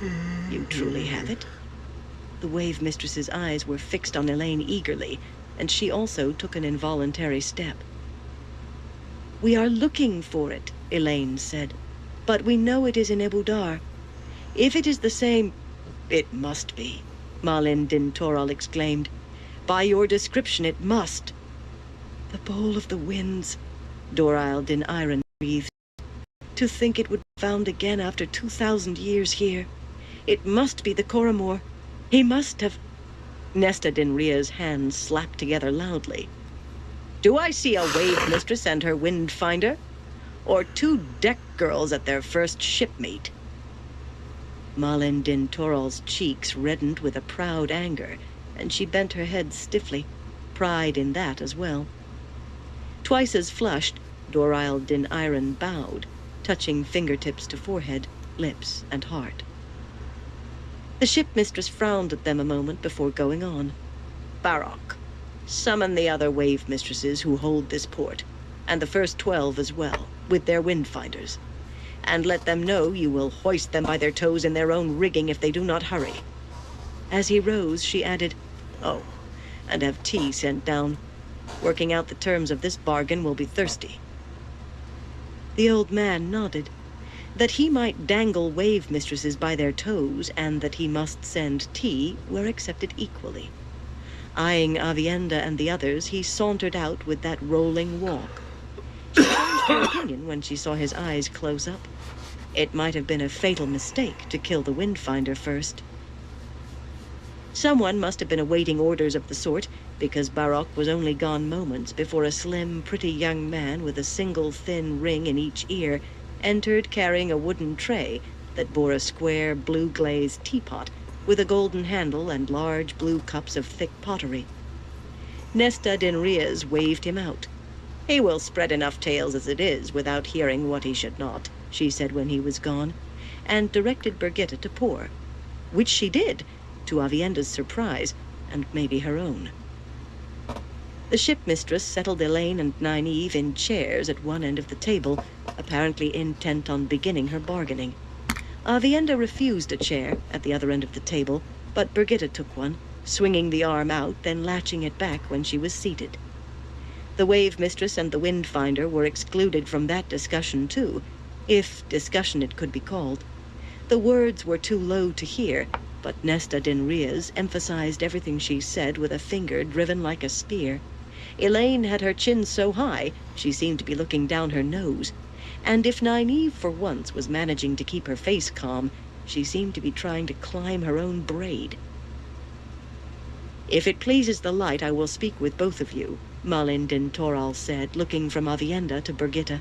You truly have it? The wave mistress's eyes were fixed on Elaine eagerly, and she also took an involuntary step. We are looking for it, Elaine said, but we know it is in Ebudar. If it is the same... It must be, Malin Din Toral exclaimed. By your description, it must. The bowl of the winds, Dorail Din Iron breathed. To think it would be found again after 2,000 years here. It must be the Coromor. He must have... Nesta Din Ria's hands slapped together loudly. Do I see a wave mistress and her wind finder? Or two deck girls at their first shipmeet? Malin Din Toral's cheeks reddened with a proud anger, and she bent her head stiffly, pride in that as well. Twice as flushed, Dorail Din Iron bowed, touching fingertips to forehead, lips, and heart. The shipmistress frowned at them a moment before going on. Barok, summon the other wave mistresses who hold this port, and the first 12 as well, with their windfinders. And let them know you will hoist them by their toes in their own rigging if they do not hurry. As he rose, she added, Oh, and have tea sent down. Working out the terms of this bargain will be thirsty. The old man nodded. That he might dangle wave mistresses by their toes and that he must send tea were accepted equally. Eyeing Avienda and the others, he sauntered out with that rolling walk. She changed her opinion when she saw his eyes close up. It might have been a fatal mistake to kill the windfinder first. Someone must have been awaiting orders of the sort, because Barok was only gone moments before a slim, pretty young man with a single thin ring in each ear entered carrying a wooden tray that bore a square, blue-glazed teapot with a golden handle and large blue cups of thick pottery. Nesta Din Rias waved him out. He will spread enough tales as it is without hearing what he should not, she said when he was gone, and directed Birgitta to pour, which she did, to Avienda's surprise, and maybe her own. The shipmistress settled Elaine and Nynaeve in chairs at one end of the table, apparently intent on beginning her bargaining. Avienda refused a chair at the other end of the table, but Birgitta took one, swinging the arm out, then latching it back when she was seated. The wave mistress and the windfinder were excluded from that discussion too, if discussion it could be called. The words were too low to hear, but Nesta Din Rias emphasized everything she said with a finger driven like a spear. Elaine had her chin so high she seemed to be looking down her nose, and if Nynaeve for once was managing to keep her face calm, she seemed to be trying to climb her own braid. If it pleases the light, I will speak with both of you, Malin Din Toral said, looking from Avienda to Birgitta.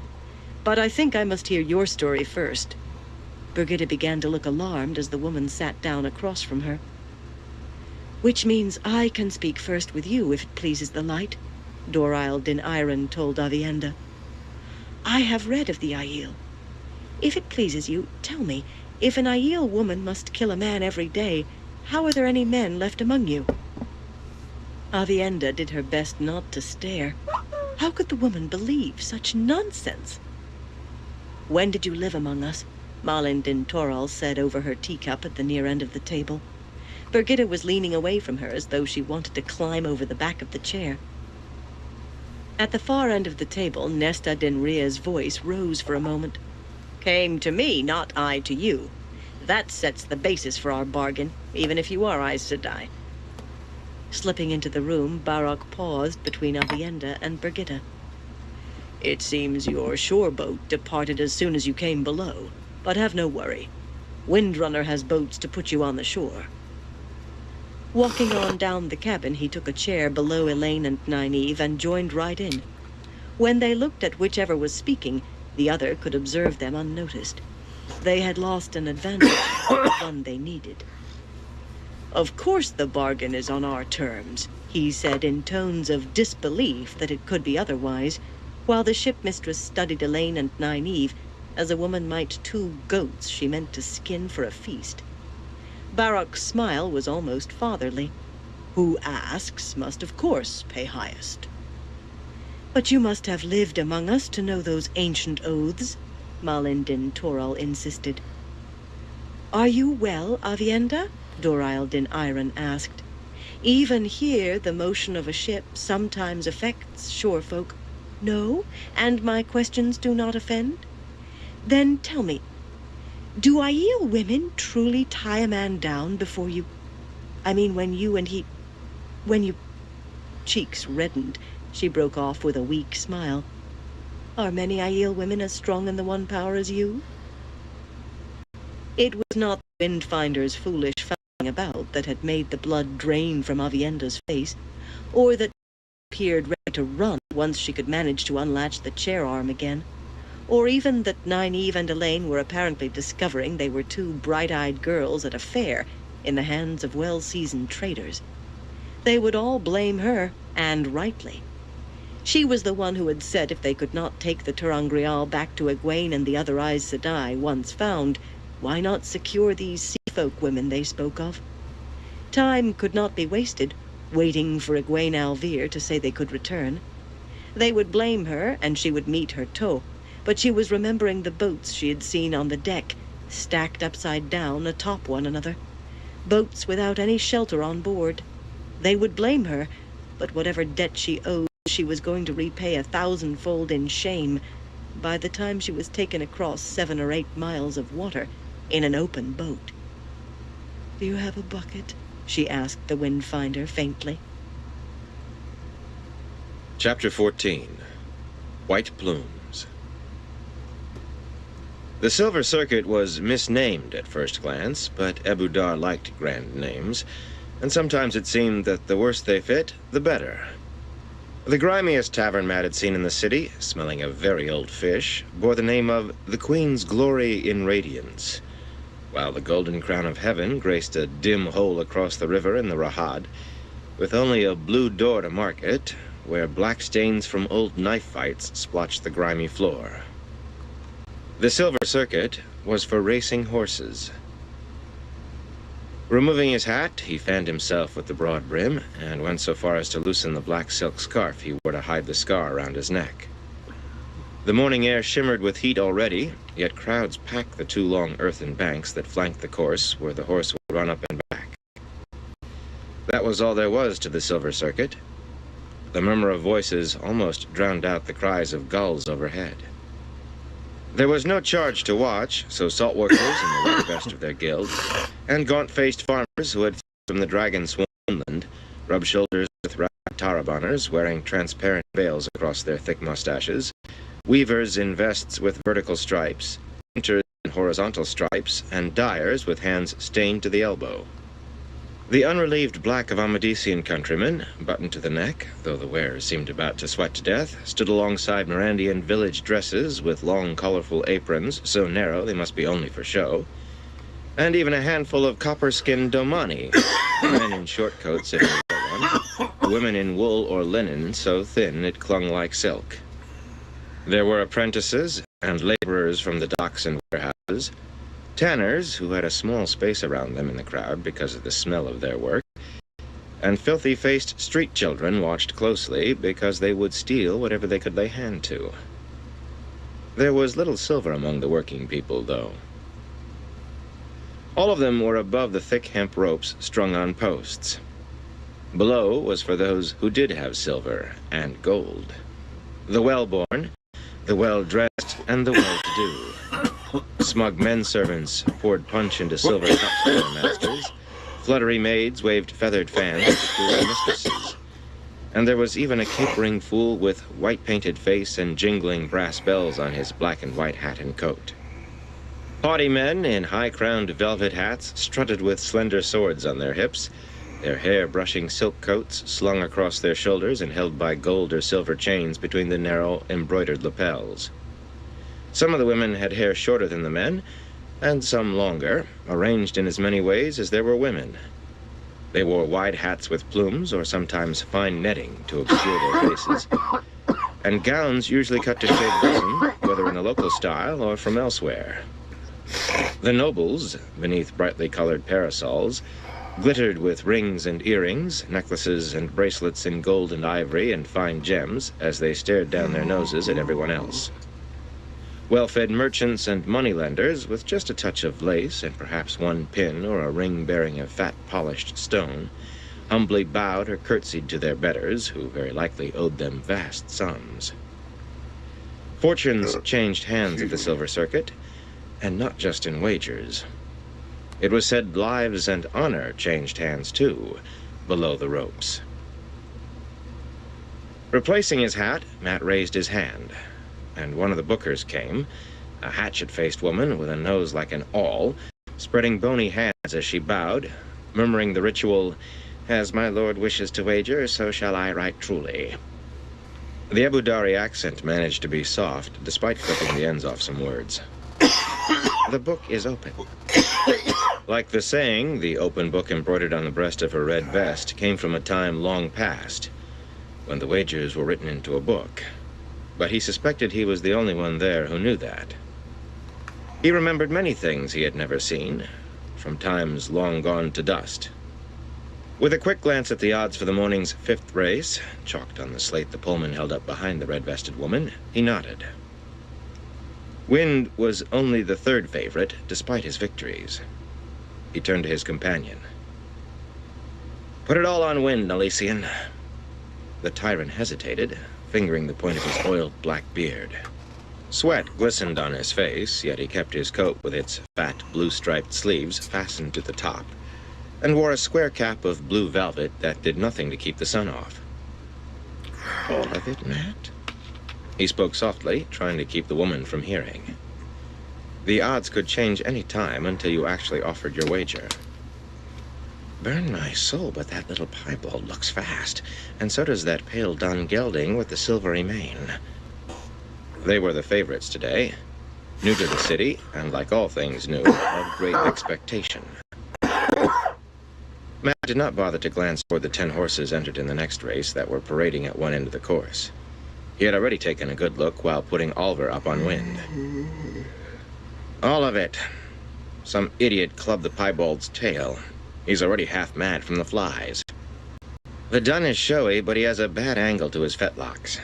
But I think I must hear your story first. Birgitta began to look alarmed as the woman sat down across from her. Which means I can speak first with you, if it pleases the light, Dorail Din Iron told Avienda. I have read of the Aiel. If it pleases you, tell me, if an Aiel woman must kill a man every day, how are there any men left among you? Avienda did her best not to stare. How could the woman believe such nonsense? When did you live among us? Malin Din Toral said over her teacup at the near end of the table. Birgitta was leaning away from her as though she wanted to climb over the back of the chair. At the far end of the table, Nesta Din Ria's voice rose for a moment. Came to me, not I to you. That sets the basis for our bargain, even if you are Aes Sedai. Slipping into the room, Barok paused between Avienda and Birgitta. It seems your shore boat departed as soon as you came below, but have no worry. Windrunner has boats to put you on the shore. Walking on down the cabin, he took a chair below Elaine and Nynaeve and joined right in. When they looked at whichever was speaking, the other could observe them unnoticed. They had lost an advantage, one they needed. Of course the bargain is on our terms, he said in tones of disbelief that it could be otherwise, while the shipmistress studied Elaine and Nynaeve as a woman might 2 goats she meant to skin for a feast. Barok's smile was almost fatherly. Who asks must of course pay highest. But you must have lived among us to know those ancient oaths, Malin Din Toral insisted. "Are you well, Avienda?" Dorail din Iron asked. "Even here the motion of a ship sometimes affects shore folk. No? And my questions do not offend? Then tell me, do Aiel women truly tie a man down before you... I mean, when you and he... when you... Cheeks reddened. She broke off with a weak smile. "Are many Aiel women as strong in the One Power as you?" It was not the Windfinder's foolish fouling about that had made the blood drain from Avienda's face, or that appeared ready to run once she could manage to unlatch the chair arm again, or even that Nynaeve and Elaine were apparently discovering they were two bright-eyed girls at a fair in the hands of well-seasoned traders. They would all blame her, and rightly. She was the one who had said if they could not take the Terangrial back to Egwene and the other Aes Sedai once found, why not secure these sea-folk women they spoke of? Time could not be wasted, waiting for Egwene Alvir to say they could return. They would blame her, and she would meet her tow, but she was remembering the boats she had seen on the deck, stacked upside down atop one another. Boats without any shelter on board. They would blame her, but whatever debt she owed, she was going to repay 1,000-fold in shame by the time she was taken across 7 or 8 miles of water in an open boat. "Do you have a bucket?" she asked the Windfinder faintly. Chapter 14. White Plumes. The Silver Circuit was misnamed at first glance, but Ebu Dar liked grand names, and sometimes it seemed that the worse they fit, the better. The grimiest tavern Matt had seen in the city, smelling of very old fish, bore the name of the Queen's Glory in Radiance, while the Golden Crown of Heaven graced a dim hole across the river in the Rahad, with only a blue door to mark it, where black stains from old knife fights splotched the grimy floor. The Silver Circuit was for racing horses. Removing his hat, he fanned himself with the broad brim, and went so far as to loosen the black silk scarf he wore to hide the scar around his neck. The morning air shimmered with heat already, yet crowds packed the 2 long earthen banks that flanked the course where the horse would run up and back. That was all there was to the Silver Circuit. The murmur of voices almost drowned out the cries of gulls overhead. There was no charge to watch, so salt workers in the very best of their guild, and gaunt-faced farmers who had fled from the dragon-swarm inland, rubbed shoulders with ragged tarabanners wearing transparent veils across their thick mustaches, weavers in vests with vertical stripes, painters in horizontal stripes, and dyers with hands stained to the elbow. The unrelieved black of Amadisian countrymen, buttoned to the neck, though the wearers seemed about to sweat to death, stood alongside Mirandian village dresses with long, colorful aprons, so narrow they must be only for show, and even a handful of copper-skinned domani, men in short coats if they wore one, women in wool or linen so thin it clung like silk. There were apprentices and laborers from the docks and warehouses, tanners who had a small space around them in the crowd because of the smell of their work, and filthy-faced street children watched closely because they would steal whatever they could lay hand to. There was little silver among the working people, though. All of them were above the thick hemp ropes strung on posts. Below was for those who did have silver and gold. The well-born, the well-dressed, and the well-to-do. Smug men-servants poured punch into silver cups for their masters. Fluttery maids waved feathered fans to cool their mistresses. And there was even a capering fool with white-painted face and jingling brass bells on his black and white hat and coat. Haughty men in high-crowned velvet hats strutted with slender swords on their hips, their hair brushing silk coats slung across their shoulders and held by gold or silver chains between the narrow, embroidered lapels. Some of the women had hair shorter than the men, and some longer, arranged in as many ways as there were women. They wore wide hats with plumes, or sometimes fine netting to obscure their faces, and gowns usually cut to shade bosom, whether in a local style or from elsewhere. The nobles, beneath brightly colored parasols, glittered with rings and earrings, necklaces and bracelets in gold and ivory and fine gems as they stared down their noses at everyone else. Well-fed merchants and moneylenders, with just a touch of lace and perhaps one pin or a ring bearing a fat polished stone, humbly bowed or curtsied to their betters, who very likely owed them vast sums. Fortunes changed hands at the Silver Circuit, and not just in wagers. It was said lives and honor changed hands, too, below the ropes. Replacing his hat, Matt raised his hand, and one of the bookers came, a hatchet-faced woman with a nose like an awl, spreading bony hands as she bowed, murmuring the ritual, "As my lord wishes to wager, so shall I right truly." The Abu Dhari accent managed to be soft, despite clipping the ends off some words. "The book is open." Like the saying, the open book embroidered on the breast of her red vest came from a time long past, when the wagers were written into a book. But he suspected he was the only one there who knew that. He remembered many things he had never seen, from times long gone to dust. With a quick glance at the odds for the morning's fifth race, chalked on the slate the Pullman held up behind the red-vested woman, he nodded. Wind was only the third favorite, despite his victories. He turned to his companion. "Put it all on Wind, Nalesian." The tyrant hesitated, fingering the point of his oiled black beard. Sweat glistened on his face, yet he kept his coat with its fat, blue-striped sleeves fastened to the top, and wore a square cap of blue velvet that did nothing to keep the sun off. "All of it, Matt?" He spoke softly, trying to keep the woman from hearing. The odds could change any time until you actually offered your wager. "Burn my soul, but that little piebald looks fast, and so does that pale dun gelding with the silvery mane." They were the favorites today, new to the city, and like all things new, of great expectation. Matt did not bother to glance toward the 10 horses entered in the next race that were parading at one end of the course. He had already taken a good look while putting Oliver up on Wind. "All of it. Some idiot clubbed the piebald's tail. He's already half mad from the flies. The dun is showy, but he has a bad angle to his fetlocks.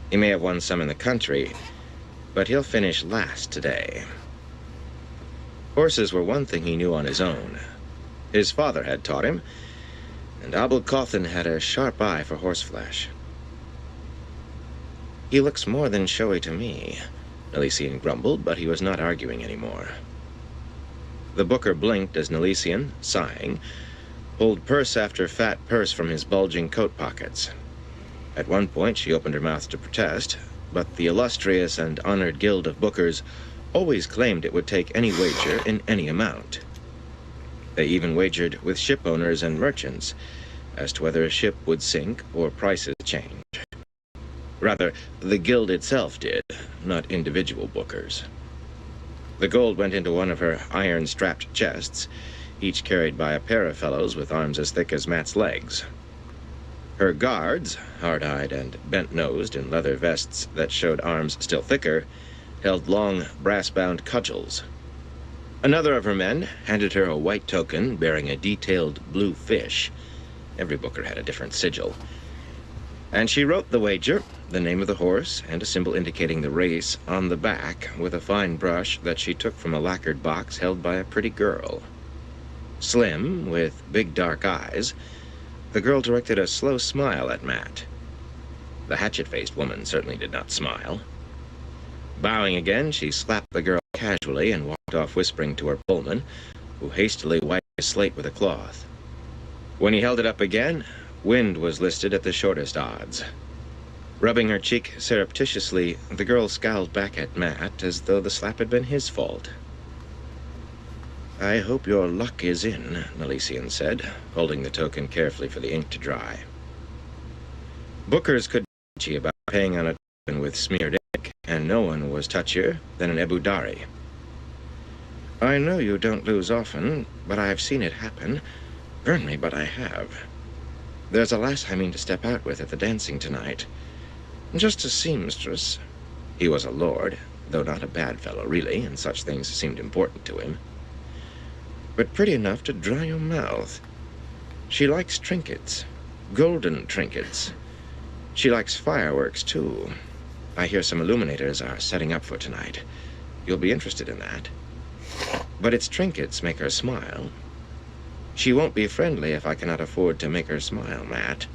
He may have won some in the country, but he'll finish last today." Horses were one thing he knew on his own. His father had taught him, and Abul Cawthin had a sharp eye for horseflesh. "He looks more than showy to me," Nalesian grumbled, but he was not arguing anymore. The booker blinked as Nalesian, sighing, pulled purse after fat purse from his bulging coat pockets. At one point she opened her mouth to protest, but the illustrious and honored guild of bookers always claimed it would take any wager in any amount. They even wagered with ship owners and merchants as to whether a ship would sink or prices change. Rather, the guild itself did, not individual bookers. The gold went into one of her iron-strapped chests, each carried by a pair of fellows with arms as thick as Matt's legs. Her guards, hard-eyed and bent-nosed in leather vests that showed arms still thicker, held long, brass-bound cudgels. Another of her men handed her a white token bearing a detailed blue fish. Every booker had a different sigil. And she wrote the wager, the name of the horse, and a symbol indicating the race on the back with a fine brush that she took from a lacquered box held by a pretty girl. Slim, with big dark eyes, the girl directed a slow smile at Matt. The hatchet-faced woman certainly did not smile. Bowing again, she slapped the girl casually and walked off whispering to her Pullman, who hastily wiped his slate with a cloth. When he held it up again, Wind was listed at the shortest odds. Rubbing her cheek surreptitiously, the girl scowled back at Matt as though the slap had been his fault. "I hope your luck is in," Nalesian said, holding the token carefully for the ink to dry. Bookers could be touchy about paying on a token with smeared ink, and no one was touchier than an Abu Dhari. "I know you don't lose often, but I've seen it happen. Burn me, but I have. There's a lass I mean to step out with at the dancing tonight. Just a seamstress." He was a lord, though not a bad fellow, really, and such things seemed important to him. "But pretty enough to dry your mouth. She likes trinkets, golden trinkets. She likes fireworks, too. I hear some illuminators are setting up for tonight. You'll be interested in that. But its trinkets make her smile. She won't be friendly if I cannot afford to make her smile, Matt.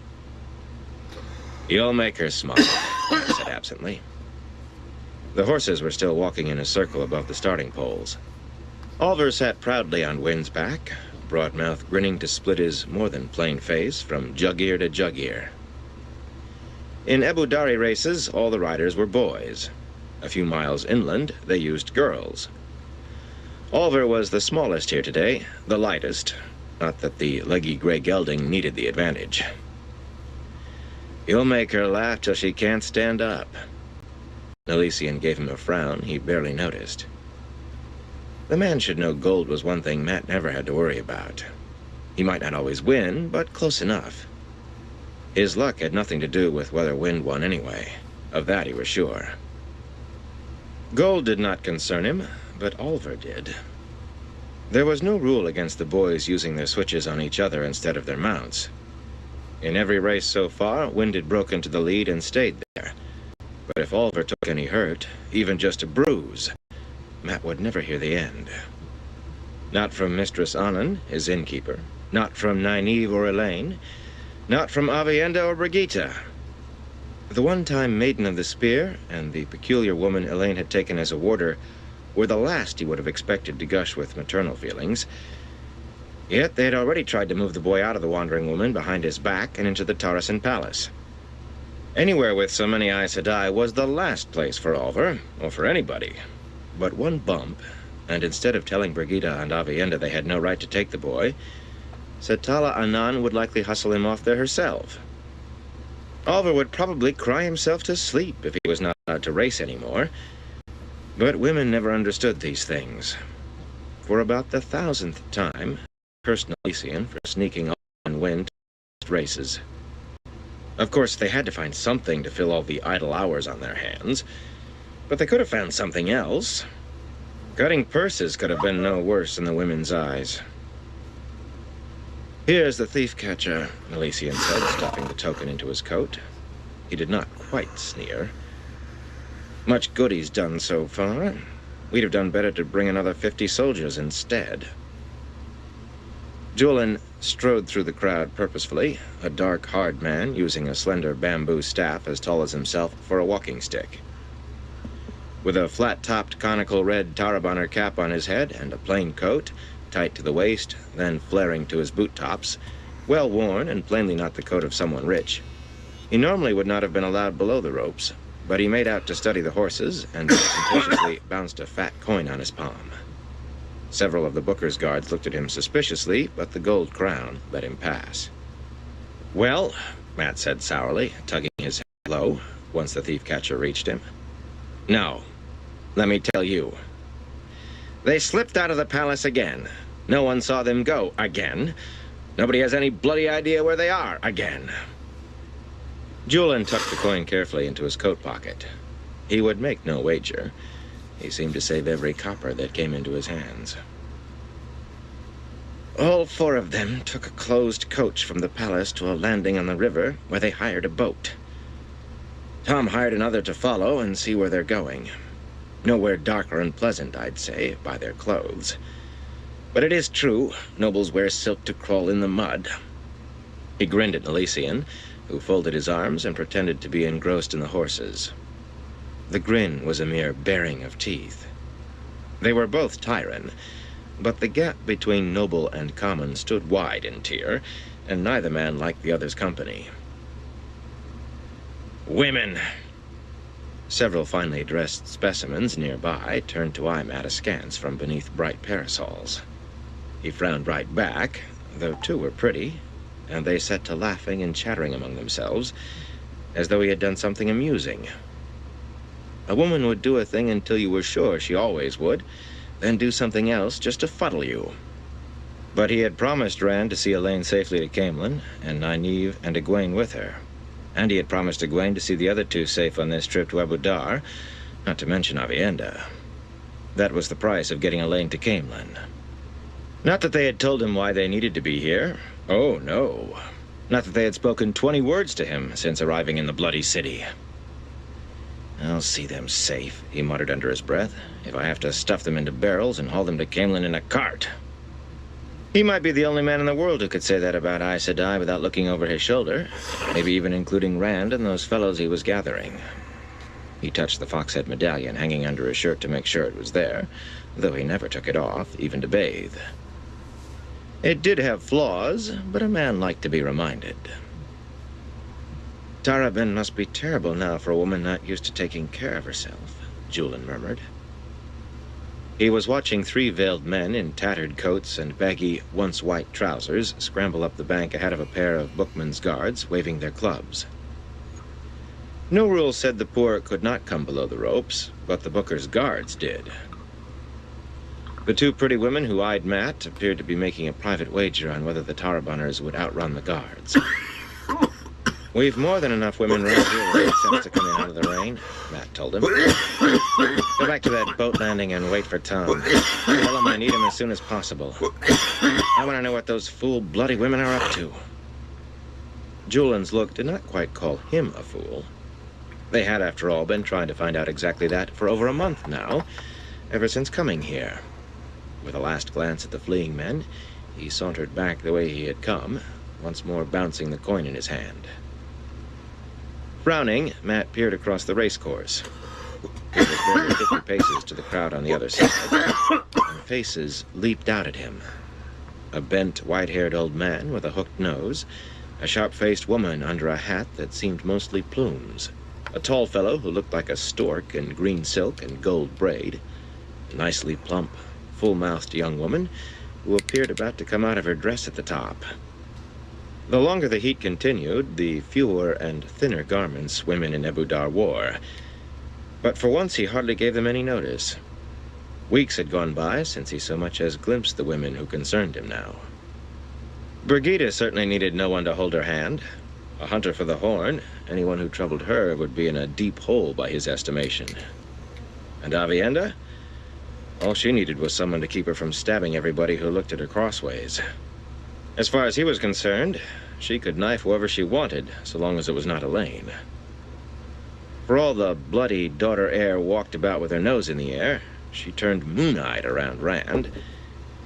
You'll make her smile, Matt said absently. The horses were still walking in a circle above the starting poles. Oliver sat proudly on Wynn's back, broad mouth grinning to split his more than plain face from jug ear to jug ear. In Abu Dari races, all the riders were boys. A few miles inland, they used girls. Oliver was the smallest here today, the lightest. Not that the leggy gray gelding needed the advantage. You'll make her laugh till she can't stand up. Elysian gave him a frown he barely noticed. The man should know gold was one thing Matt never had to worry about. He might not always win, but close enough. His luck had nothing to do with whether Wind won anyway. Of that he was sure. Gold did not concern him, but Oliver did. There was no rule against the boys using their switches on each other instead of their mounts. In every race so far, Wind had broken to the lead and stayed there. But if Oliver took any hurt, even just a bruise, Matt would never hear the end. Not from Mistress Annan, his innkeeper. Not from Nynaeve or Elaine. Not from Avienda or Brigitte. The one-time Maiden of the Spear and the peculiar woman Elaine had taken as a warder were the last he would have expected to gush with maternal feelings. Yet they had already tried to move the boy out of the Wandering Woman behind his back and into the Tarasin Palace. Anywhere with so many Aes Sedai was the last place for Oliver, or for anybody. But one bump, and instead of telling Brigitte and Avienda they had no right to take the boy, Setala Annan would likely hustle him off there herself. Oliver would probably cry himself to sleep if he was not allowed to race anymore. But women never understood these things. For about the 1,000th time, cursed Elysian for sneaking off on Wind to races. Of course, they had to find something to fill all the idle hours on their hands, but they could have found something else. Cutting purses could have been no worse in the women's eyes. Here's the thief-catcher, Elysian said, stuffing the token into his coat. He did not quite sneer. Much good he's done so far. We'd have done better to bring another 50 soldiers instead. Julian strode through the crowd purposefully, a dark, hard man using a slender bamboo staff as tall as himself for a walking stick. With a flat-topped conical red Tarabanner cap on his head and a plain coat, tight to the waist, then flaring to his boot tops, well worn and plainly not the coat of someone rich. He normally would not have been allowed below the ropes, but he made out to study the horses and contentiously bounced a fat coin on his palm. Several of the Booker's guards looked at him suspiciously, but the gold crown let him pass. Well, Matt said sourly, tugging his head low, once the thief-catcher reached him. No, let me tell you. They slipped out of the palace again. No one saw them go again. Nobody has any bloody idea where they are again. Julian tucked the coin carefully into his coat pocket. He would make no wager. He seemed to save every copper that came into his hands. All 4 of them took a closed coach from the palace to a landing on the river where they hired a boat. Tom hired another to follow and see where they're going. Nowhere dark or unpleasant, I'd say, by their clothes. But it is true, nobles wear silk to crawl in the mud. He grinned at Elysian, who folded his arms and pretended to be engrossed in the horses. The grin was a mere baring of teeth. They were both Tyran, but the gap between noble and common stood wide in Tyr, and neither man liked the other's company. Women! Several finely dressed specimens nearby turned to eye Matt askance from beneath bright parasols. He frowned right back, though 2 were pretty, and they set to laughing and chattering among themselves, as though he had done something amusing. A woman would do a thing until you were sure she always would, then do something else just to fuddle you. But he had promised Rand to see Elaine safely to Camelin, and Nynaeve and Egwene with her. And he had promised Egwene to see the other 2 safe on this trip to Abu Dar, not to mention Avienda. That was the price of getting Elaine to Camelin. Not that they had told him why they needed to be here. Oh, no. Not that they had spoken 20 words to him since arriving in the bloody city. I'll see them safe, he muttered under his breath, if I have to stuff them into barrels and haul them to Camelin in a cart. He might be the only man in the world who could say that about Aes Sedai without looking over his shoulder, maybe even including Rand and those fellows he was gathering. He touched the fox-head medallion hanging under his shirt to make sure it was there, though he never took it off, even to bathe. It did have flaws, but a man liked to be reminded. Tarabin must be terrible now for a woman not used to taking care of herself, Julian murmured. He was watching 3 veiled men in tattered coats and baggy, once-white trousers scramble up the bank ahead of a pair of bookman's guards waving their clubs. No rule said the poor could not come below the ropes, but the booker's guards did. The 2 pretty women who eyed Matt appeared to be making a private wager on whether the Taraboners would outrun the guards. We've more than enough women around here with sense to come in out of the rain, Matt told him. Go back to that boat landing and wait for Tom. Tell him I need him as soon as possible. I want to know what those fool bloody women are up to. Julian's look did not quite call him a fool. They had, after all, been trying to find out exactly that for over a month now, ever since coming here. With a last glance at the fleeing men, he sauntered back the way he had come, once more bouncing the coin in his hand. Frowning, Matt peered across the racecourse. It was barely 50 paces to the crowd on the other side, and faces leaped out at him. A bent, white-haired old man with a hooked nose, a sharp-faced woman under a hat that seemed mostly plumes, a tall fellow who looked like a stork in green silk and gold braid, a nicely plump, full-mouthed young woman who appeared about to come out of her dress at the top. The longer the heat continued, the fewer and thinner garments women in Ebu Dar wore. But for once he hardly gave them any notice. Weeks had gone by since he so much as glimpsed the women who concerned him now. Brigida certainly needed no one to hold her hand. A hunter for the horn, anyone who troubled her would be in a deep hole by his estimation. And Avienda? All she needed was someone to keep her from stabbing everybody who looked at her crossways. As far as he was concerned, she could knife whoever she wanted, so long as it was not Elaine. For all the bloody daughter heir walked about with her nose in the air, she turned moon-eyed around Rand,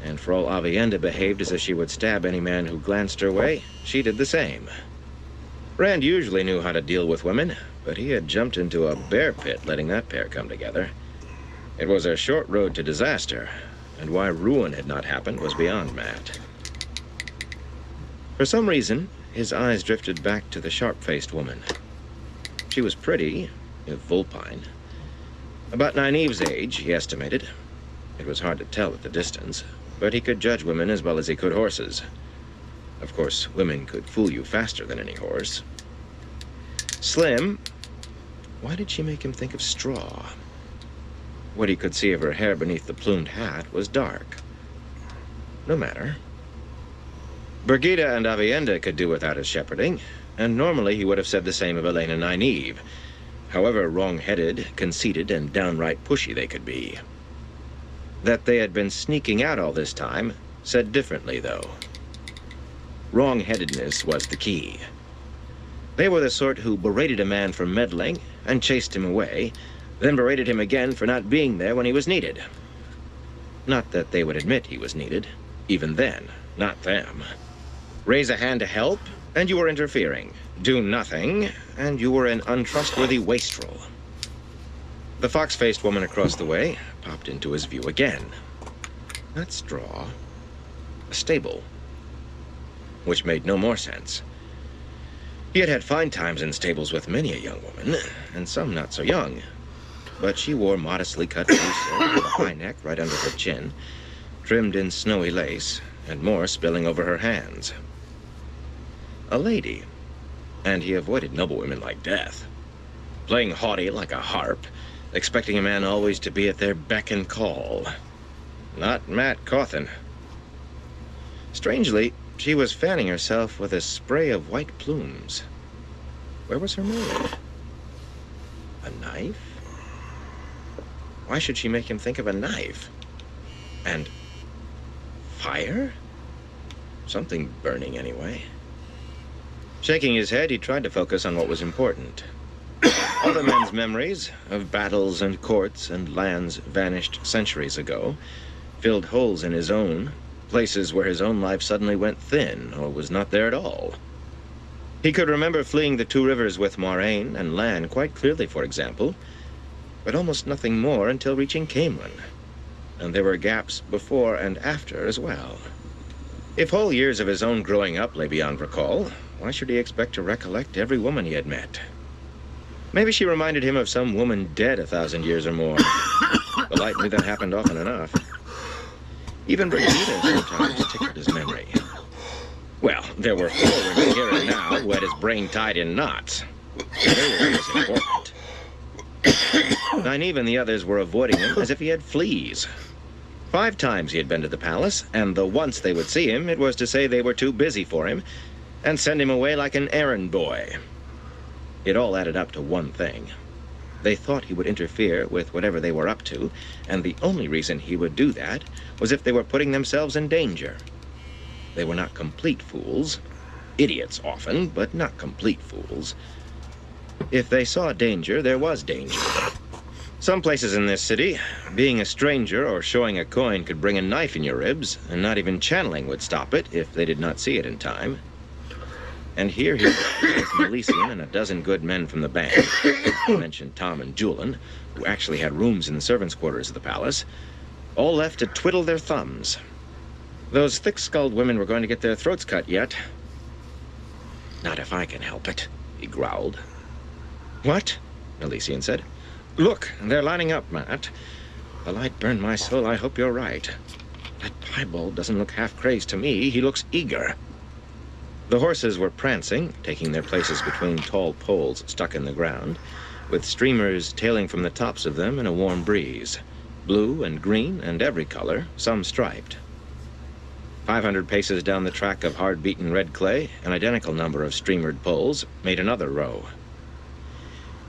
and for all Avienda behaved as if she would stab any man who glanced her way, she did the same. Rand usually knew how to deal with women, but he had jumped into a bear pit letting that pair come together. It was a short road to disaster, and why ruin had not happened was beyond Matt. For some reason, his eyes drifted back to the sharp-faced woman. She was pretty, if vulpine. About Nynaeve's age, he estimated. It was hard to tell at the distance, but he could judge women as well as he could horses. Of course, women could fool you faster than any horse. Slim. Why did she make him think of straw? What he could see of her hair beneath the plumed hat was dark. No matter. Brigida and Avienda could do without his shepherding, and normally he would have said the same of Elaine and Nynaeve, however wrong-headed, conceited, and downright pushy they could be. That they had been sneaking out all this time said differently, though. Wrong-headedness was the key. They were the sort who berated a man for meddling and chased him away, then berated him again for not being there when he was needed. Not that they would admit he was needed, even then, not them. Raise a hand to help, and you were interfering. Do nothing, and you were an untrustworthy wastrel. The fox-faced woman across the way popped into his view again. Not straw. A stable. Which made no more sense. He had had fine times in stables with many a young woman, and some not so young. But she wore modestly cut blue silk with a high neck right under her chin, trimmed in snowy lace, and more spilling over her hands. A lady, and he avoided noble women like death. Playing haughty like a harp, expecting a man always to be at their beck and call. Not Matt Cawthon. Strangely, she was fanning herself with a spray of white plumes. Where was her maid? A knife? Why should she make him think of a knife? And fire? Something burning, anyway. Shaking his head, he tried to focus on what was important. Other men's memories of battles and courts and lands vanished centuries ago filled holes in his own, places where his own life suddenly went thin or was not there at all. He could remember fleeing the two rivers with Moraine and Lan quite clearly, for example, but almost nothing more until reaching Camelin. And there were gaps before and after as well. If whole years of his own growing up lay beyond recall, why should he expect to recollect every woman he had met? Maybe she reminded him of some woman dead 1,000 years or more. The Light knew that happened often enough. Even Brigida sometimes tickled his memory. Well, there were 4 women here and now who had his brain tied in knots. They were always important. Nynaeve and the others were avoiding him as if he had fleas. 5 times he had been to the palace, and the once they would see him, it was to say they were too busy for him and send him away like an errand boy. It all added up to one thing. They thought he would interfere with whatever they were up to, and the only reason he would do that was if they were putting themselves in danger. They were not complete fools. Idiots often, but not complete fools. If they saw danger, there was danger. Some places in this city, being a stranger or showing a coin could bring a knife in your ribs, and not even channeling would stop it if they did not see it in time. And here he was with Milesian and a dozen good men from the band. I mentioned Tom and Julian, who actually had rooms in the servants' quarters of the palace, all left to twiddle their thumbs. Those thick-skulled women were going to get their throats cut yet. Not if I can help it, he growled. What? Milesian said. Look, they're lining up, Matt. The Light burned my soul. I hope you're right. That piebald doesn't look half crazed to me. He looks eager. The horses were prancing, taking their places between tall poles stuck in the ground, with streamers tailing from the tops of them in a warm breeze. Blue and green and every color, some striped. 500 paces down the track of hard-beaten red clay, an identical number of streamered poles made another row.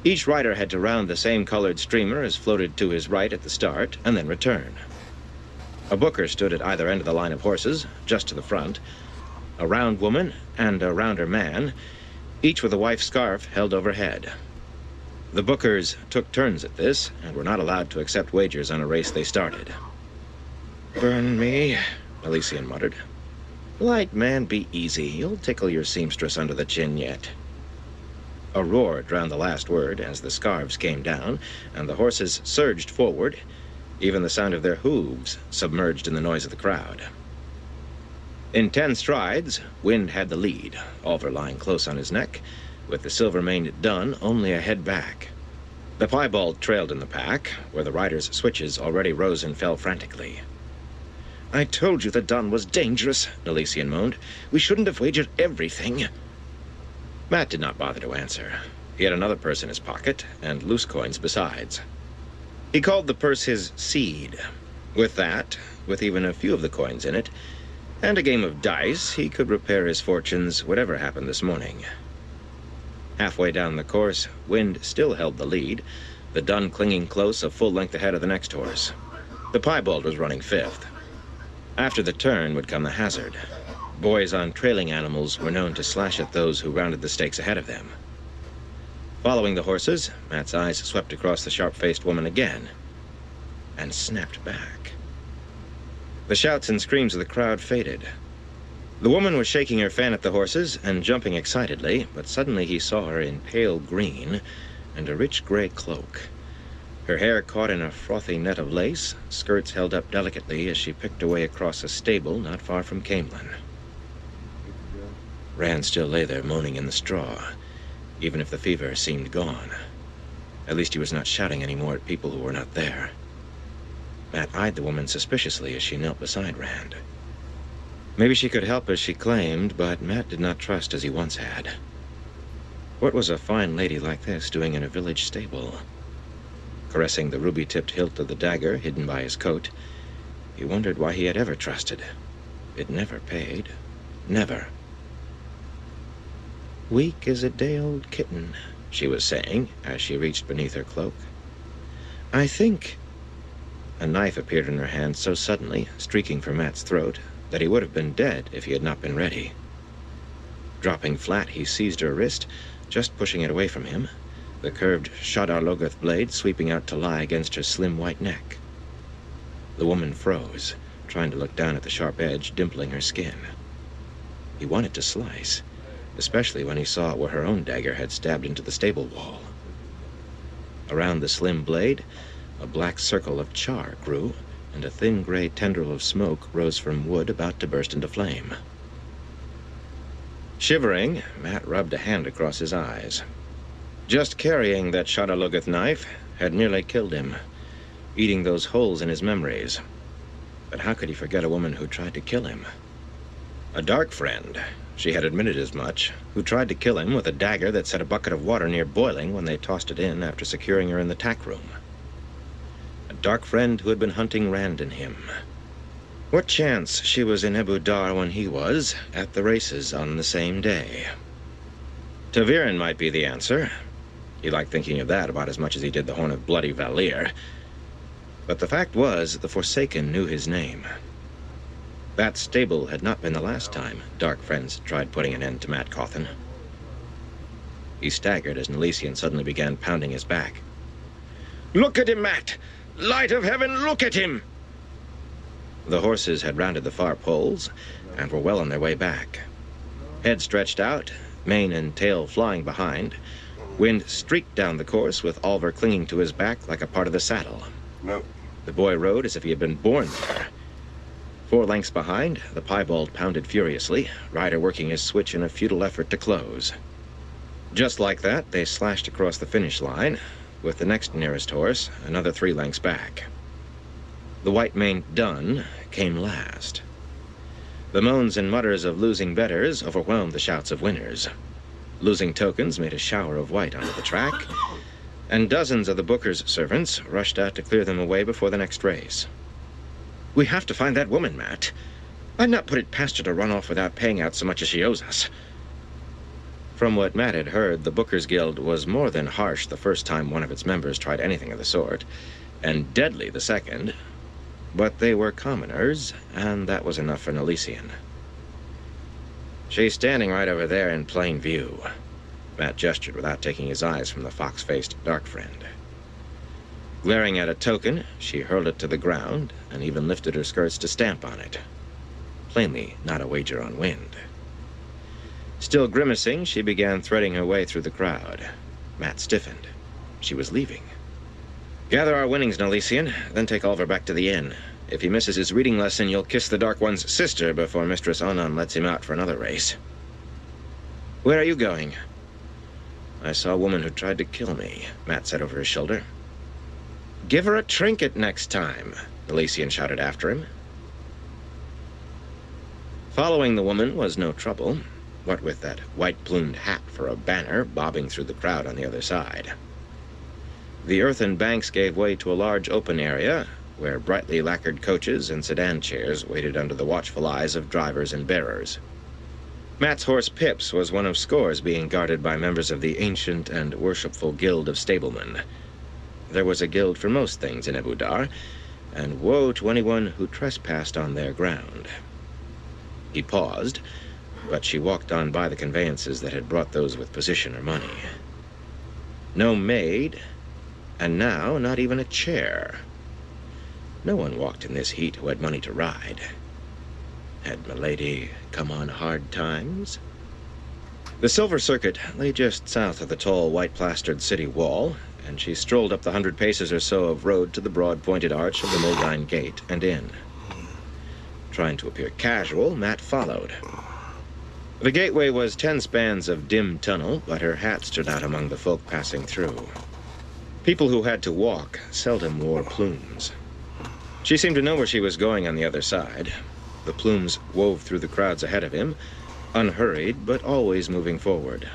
Each rider had to round the same colored streamer as floated to his right at the start, and then return. A booker stood at either end of the line of horses, just to the front, a round woman and a rounder man, each with a wife's scarf held overhead. The bookers took turns at this, and were not allowed to accept wagers on a race they started. Burn me, Milesian muttered. Light man, be easy. You'll tickle your seamstress under the chin yet. A roar drowned the last word as the scarves came down, and the horses surged forward, even the sound of their hooves submerged in the noise of the crowd. In 10 strides, Wind had the lead, Oliver lying close on his neck, with the silver-maned Dun only a head back. The piebald trailed in the pack, where the riders' switches already rose and fell frantically. I told you the Dun was dangerous, Milesian moaned. We shouldn't have wagered everything. Matt did not bother to answer. He had another purse in his pocket, and loose coins besides. He called the purse his seed. With that, with even a few of the coins in it, and a game of dice, he could repair his fortunes whatever happened this morning. Halfway down the course, Wind still held the lead, the Dun clinging close a full length ahead of the next horse. The piebald was running 5th. After the turn would come the hazard. Boys on trailing animals were known to slash at those who rounded the stakes ahead of them. Following the horses, Matt's eyes swept across the sharp-faced woman again, and snapped back. The shouts and screams of the crowd faded. The woman was shaking her fan at the horses and jumping excitedly, but suddenly he saw her in pale green and a rich gray cloak. Her hair caught in a frothy net of lace, skirts held up delicately as she picked away across a stable not far from Camelin. Rand still lay there moaning in the straw, even if the fever seemed gone. At least he was not shouting anymore at people who were not there. Matt eyed the woman suspiciously as she knelt beside Rand. Maybe she could help as she claimed, but Matt did not trust as he once had. What was a fine lady like this doing in a village stable? Caressing the ruby-tipped hilt of the dagger hidden by his coat, he wondered why he had ever trusted. It never paid. Never. Weak as a day-old kitten, she was saying as she reached beneath her cloak. I think... A knife appeared in her hand so suddenly, streaking for Matt's throat, that he would have been dead if he had not been ready. Dropping flat, he seized her wrist, just pushing it away from him, the curved Shadar-Logoth blade sweeping out to lie against her slim white neck. The woman froze, trying to look down at the sharp edge, dimpling her skin. He wanted to slice, especially when he saw where her own dagger had stabbed into the stable wall. Around the slim blade, a black circle of char grew, and a thin gray tendril of smoke rose from wood about to burst into flame. Shivering, Matt rubbed a hand across his eyes. Just carrying that Shadar-Logoth knife had nearly killed him, eating those holes in his memories. But how could he forget a woman who tried to kill him? A dark friend, she had admitted as much, who tried to kill him with a dagger that set a bucket of water near boiling when they tossed it in after securing her in the tack room. A dark friend who had been hunting Rand and him. What chance she was in Ebu Dar when he was at the races on the same day? Taviran might be the answer. He liked thinking of that about as much as he did the Horn of Bloody Valir. But the fact was, the Forsaken knew his name. That stable had not been the last time dark friends tried putting an end to Matt Cawthon. He staggered as Nelisian suddenly began pounding his back. "Look at him, Matt! Light of heaven, look at him!" The horses had rounded the far poles and were well on their way back. Head stretched out, mane and tail flying behind, wind streaked down the course with Oliver clinging to his back like a part of the saddle. No. The boy rode as if he had been born there. 4 lengths behind, the piebald pounded furiously, rider working his switch in a futile effort to close. Just like that, they slashed across the finish line, with the next nearest horse another 3 lengths back. The white-maned dun came last. The moans and mutters of losing betters overwhelmed the shouts of winners. Losing tokens made a shower of white onto the track, and dozens of the booker's servants rushed out to clear them away before the next race. "We have to find that woman, Matt. I'd not put it past her to run off without paying out so much as she owes us." From what Matt had heard, the Bookers Guild was more than harsh the first time one of its members tried anything of the sort, and deadly the second. But they were commoners, and that was enough for Nelisian. "She's standing right over there in plain view." Matt gestured without taking his eyes from the fox-faced dark friend. Glaring at a token, she hurled it to the ground and even lifted her skirts to stamp on it. Plainly not a wager on wind. Still grimacing, she began threading her way through the crowd. Matt stiffened. She was leaving. "Gather our winnings, Nelisian, then take Oliver back to the inn. If he misses his reading lesson, you'll kiss the Dark One's sister before Mistress Onan lets him out for another race." "Where are you going?" "I saw a woman who tried to kill me," Matt said over his shoulder. "Give her a trinket next time," Nelisian shouted after him. Following the woman was no trouble, what with that white-plumed hat for a banner bobbing through the crowd on the other side. The earthen banks gave way to a large open area where brightly lacquered coaches and sedan chairs waited under the watchful eyes of drivers and bearers. Matt's horse Pips was one of scores being guarded by members of the ancient and worshipful Guild of Stablemen. There was a guild for most things in Ebu Dar, and woe to anyone who trespassed on their ground. He paused, but she walked on by the conveyances that had brought those with position or money. No maid, and now not even a chair. No one walked in this heat who had money to ride. Had Milady come on hard times? The Silver Circuit lay just south of the tall, white-plastered city wall, and she strolled up the 100 paces or so of road to the broad pointed arch of the Moldine Gate and in. Trying to appear casual, Matt followed. The gateway was 10 spans of dim tunnel, but her hat stood out among the folk passing through. People who had to walk seldom wore plumes. She seemed to know where she was going on the other side. The plumes wove through the crowds ahead of him, unhurried but always moving forward.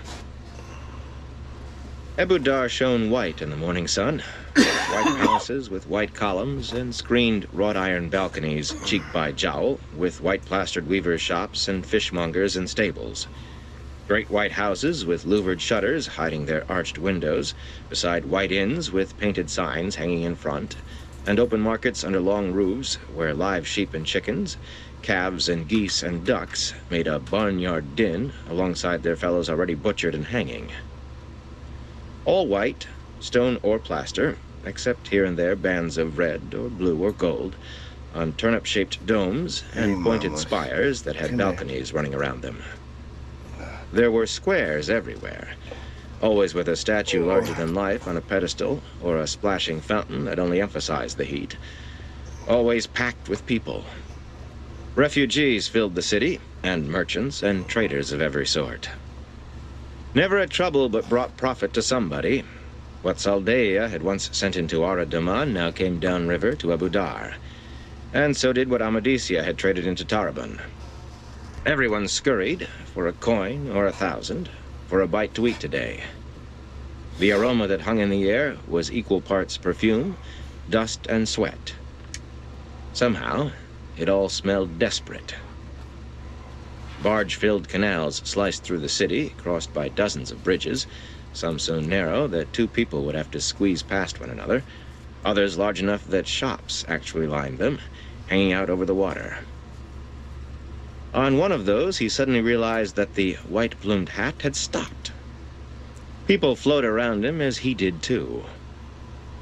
Ebu Dar shone white in the morning sun. White palaces with white columns and screened wrought-iron balconies cheek by jowl with white-plastered weavers' shops and fishmongers and stables. Great white houses with louvered shutters hiding their arched windows, beside white inns with painted signs hanging in front, and open markets under long roofs where live sheep and chickens, calves and geese and ducks made a barnyard din alongside their fellows already butchered and hanging. All white, stone or plaster, except here and there bands of red or blue or gold, on turnip-shaped domes and pointed spires that had balconies running around them. There were squares everywhere, always with a statue larger than life on a pedestal or a splashing fountain that only emphasized the heat. Always packed with people. Refugees filled the city, and merchants and traders of every sort. Never a trouble but brought profit to somebody. What Saldeia had once sent into Ara-Daman now came downriver to Abu Dar. And so did what Amadisia had traded into Tarabun. Everyone scurried for a coin or 1,000, for a bite to eat today. The aroma that hung in the air was equal parts perfume, dust, and sweat. Somehow, it all smelled desperate. Barge-filled canals sliced through the city, crossed by dozens of bridges, some so narrow that 2 people would have to squeeze past one another, others large enough that shops actually lined them, hanging out over the water. On one of those, he suddenly realized that the white-plumed hat had stopped. People flowed around him as he did too.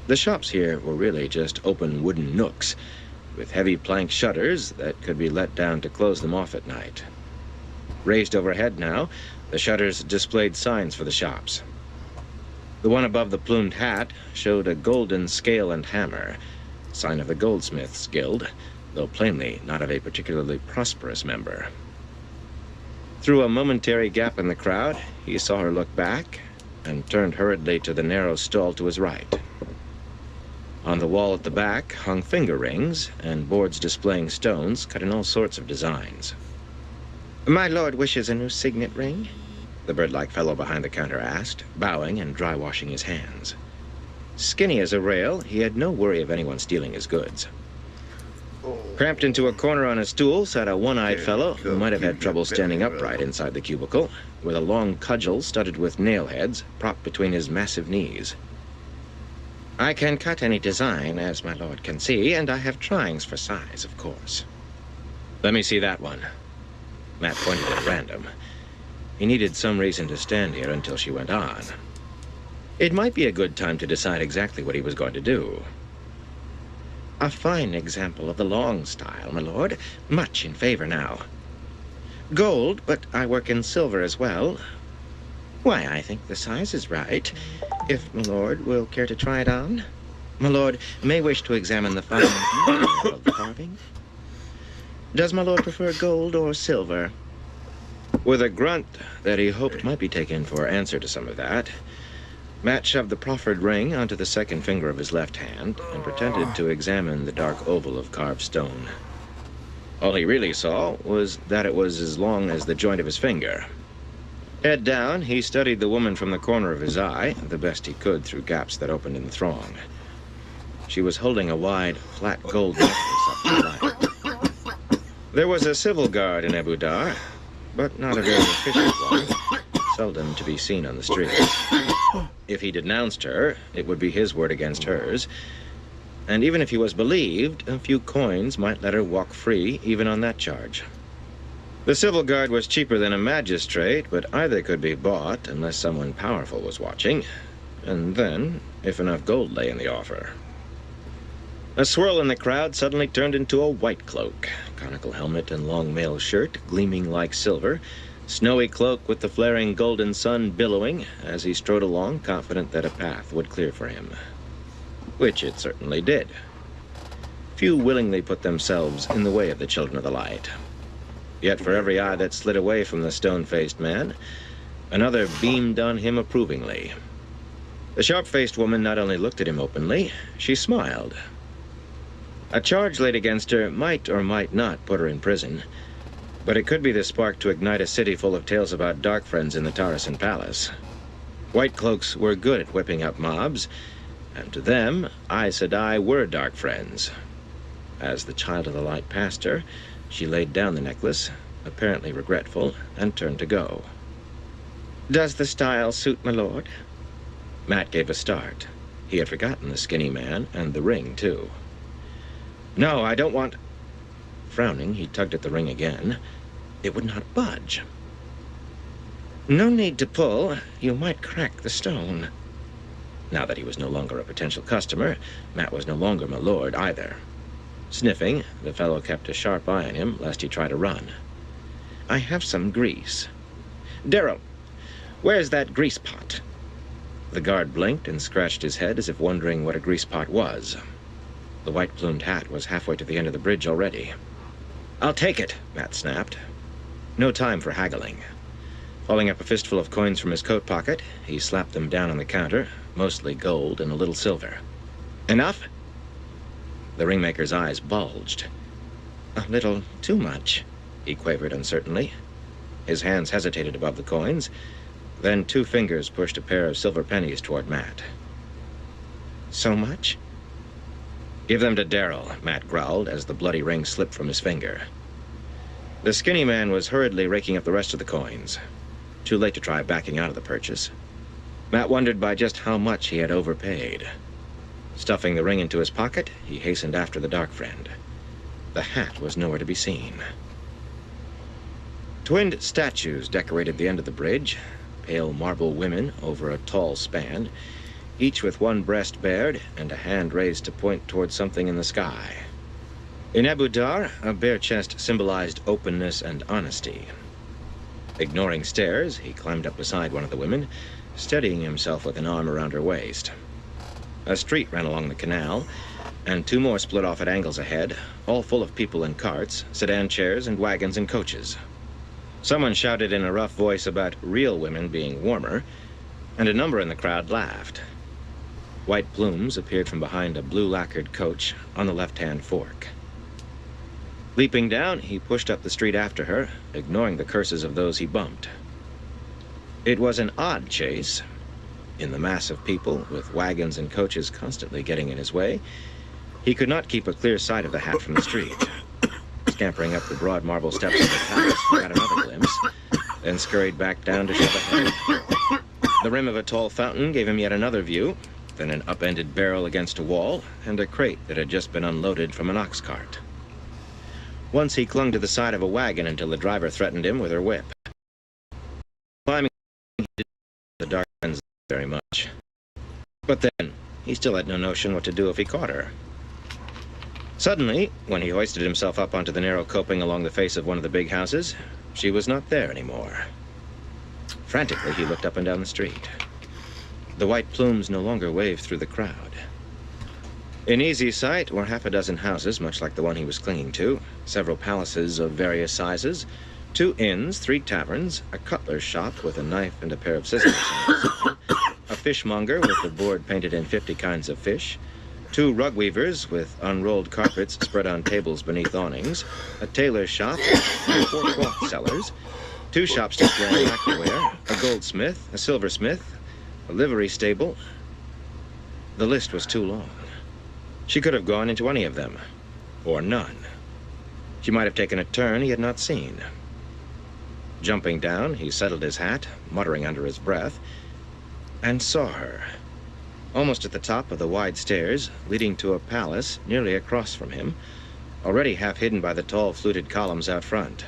The shops here were really just open wooden nooks, with heavy plank shutters that could be let down to close them off at night. Raised overhead now, the shutters displayed signs for the shops. The one above the plumed hat showed a golden scale and hammer, sign of the goldsmith's guild, though plainly not of a particularly prosperous member. Through a momentary gap in the crowd, he saw her look back and turned hurriedly to the narrow stall to his right. On the wall at the back hung finger rings and boards displaying stones cut in all sorts of designs. "My lord wishes a new signet ring?" the bird-like fellow behind the counter asked, bowing and dry-washing his hands. Skinny as a rail, he had no worry of anyone stealing his goods. Cramped into a corner on a stool sat a one-eyed fellow who might have had trouble standing upright inside the cubicle, with a long cudgel studded with nail heads propped between his massive knees. "I can cut any design, as my lord can see, and I have drawings for size, of course." "Let me see that one." Matt pointed at random. He needed some reason to stand here until she went on. It might be a good time to decide exactly what he was going to do. "A fine example of the long style, my lord. Much in favor now. Gold, but I work in silver as well. Why, I think the size is right. If my lord will care to try it on, my lord may wish to examine the fine detail of the carving. Does my lord prefer gold or silver?" With a grunt that he hoped might be taken for answer to some of that, Matt shoved the proffered ring onto the second finger of his left hand and pretended to examine the dark oval of carved stone. All he really saw was that it was as long as the joint of his finger. Head down, he studied the woman from the corner of his eye, the best he could through gaps that opened in the throng. She was holding a wide, flat gold necklace up to the light. There was a civil guard in Abu Dar, but not a very efficient one, seldom to be seen on the streets. If he denounced her, it would be his word against hers, and even if he was believed, a few coins might let her walk free even on that charge. The civil guard was cheaper than a magistrate, but either could be bought unless someone powerful was watching, and then, if enough gold lay in the offer. A swirl in the crowd suddenly turned into a white cloak, conical helmet and long mail shirt gleaming like silver, snowy cloak with the flaring golden sun billowing as he strode along, confident that a path would clear for him. Which it certainly did. Few willingly put themselves in the way of the children of the light. Yet for every eye that slid away from the stone-faced man, another beamed on him approvingly. The sharp-faced woman not only looked at him openly, she smiled. A charge laid against her might or might not put her in prison, but it could be the spark to ignite a city full of tales about dark friends in the Tarasan Palace. White cloaks were good at whipping up mobs, and to them, Aes Sedai were dark friends. As the child of the light passed her, she laid down the necklace, apparently regretful, and turned to go. "Does the style suit my lord?" Matt gave a start. He had forgotten the skinny man, and the ring, too. "No, I don't want..." Frowning, he tugged at the ring again. It would not budge. "No need to pull. You might crack the stone." Now that he was no longer a potential customer, Matt was no longer my lord either. Sniffing, the fellow kept a sharp eye on him lest he try to run. "I have some grease." "Darrell, where's that grease pot?" The guard blinked and scratched his head as if wondering what a grease pot was. The white-plumed hat was halfway to the end of the bridge already. "I'll take it," Matt snapped. No time for haggling. Hauling up a fistful of coins from his coat pocket, he slapped them down on the counter, mostly gold and a little silver. "Enough?" The ringmaker's eyes bulged. "A little too much," he quavered uncertainly. His hands hesitated above the coins. Then 2 fingers pushed a pair of silver pennies toward Matt. "So much?" "Give them to Darrell," Matt growled as the bloody ring slipped from his finger. The skinny man was hurriedly raking up the rest of the coins. Too late to try backing out of the purchase. Matt wondered by just how much he had overpaid. Stuffing the ring into his pocket, he hastened after the dark friend. The hat was nowhere to be seen. Twinned statues decorated the end of the bridge, pale marble women over a tall span, each with one breast bared and a hand raised to point toward something in the sky. In Abu Dar, a bare chest symbolized openness and honesty. Ignoring stares, he climbed up beside one of the women, steadying himself with an arm around her waist. A street ran along the canal, and 2 more split off at angles ahead, all full of people in carts, sedan chairs, and wagons and coaches. Someone shouted in a rough voice about real women being warmer, and a number in the crowd laughed. White plumes appeared from behind a blue-lacquered coach on the left-hand fork. Leaping down, he pushed up the street after her, ignoring the curses of those he bumped. It was an odd chase. In the mass of people, with wagons and coaches constantly getting in his way, he could not keep a clear sight of the hat from the street. Scampering up the broad marble steps of the palace, he got another glimpse, then scurried back down to shove ahead. The rim of a tall fountain gave him yet another view, then an upended barrel against a wall, and a crate that had just been unloaded from an ox cart. Once he clung to the side of a wagon until the driver threatened him with her whip. Climbing the dark ends very much. But then, he still had no notion what to do if he caught her. Suddenly, when he hoisted himself up onto the narrow coping along the face of one of the big houses, she was not there anymore. Frantically, he looked up and down the street. The white plumes no longer waved through the crowd. In easy sight were half a dozen houses, much like the one he was clinging to, several palaces of various sizes, 2 inns, 3 taverns, a cutler's shop with a knife and a pair of scissors, a fishmonger with a board painted in 50 kinds of fish, 2 rug weavers with unrolled carpets spread on tables beneath awnings, a tailor's shop, and 4 cloth sellers, 2 shops displaying lacquerware, a goldsmith, a silversmith, a livery stable. The list was too long. She could have gone into any of them, or none. She might have taken a turn he had not seen. Jumping down, he settled his hat, muttering under his breath, and saw her, almost at the top of the wide stairs leading to a palace nearly across from him, already half hidden by the tall fluted columns out front.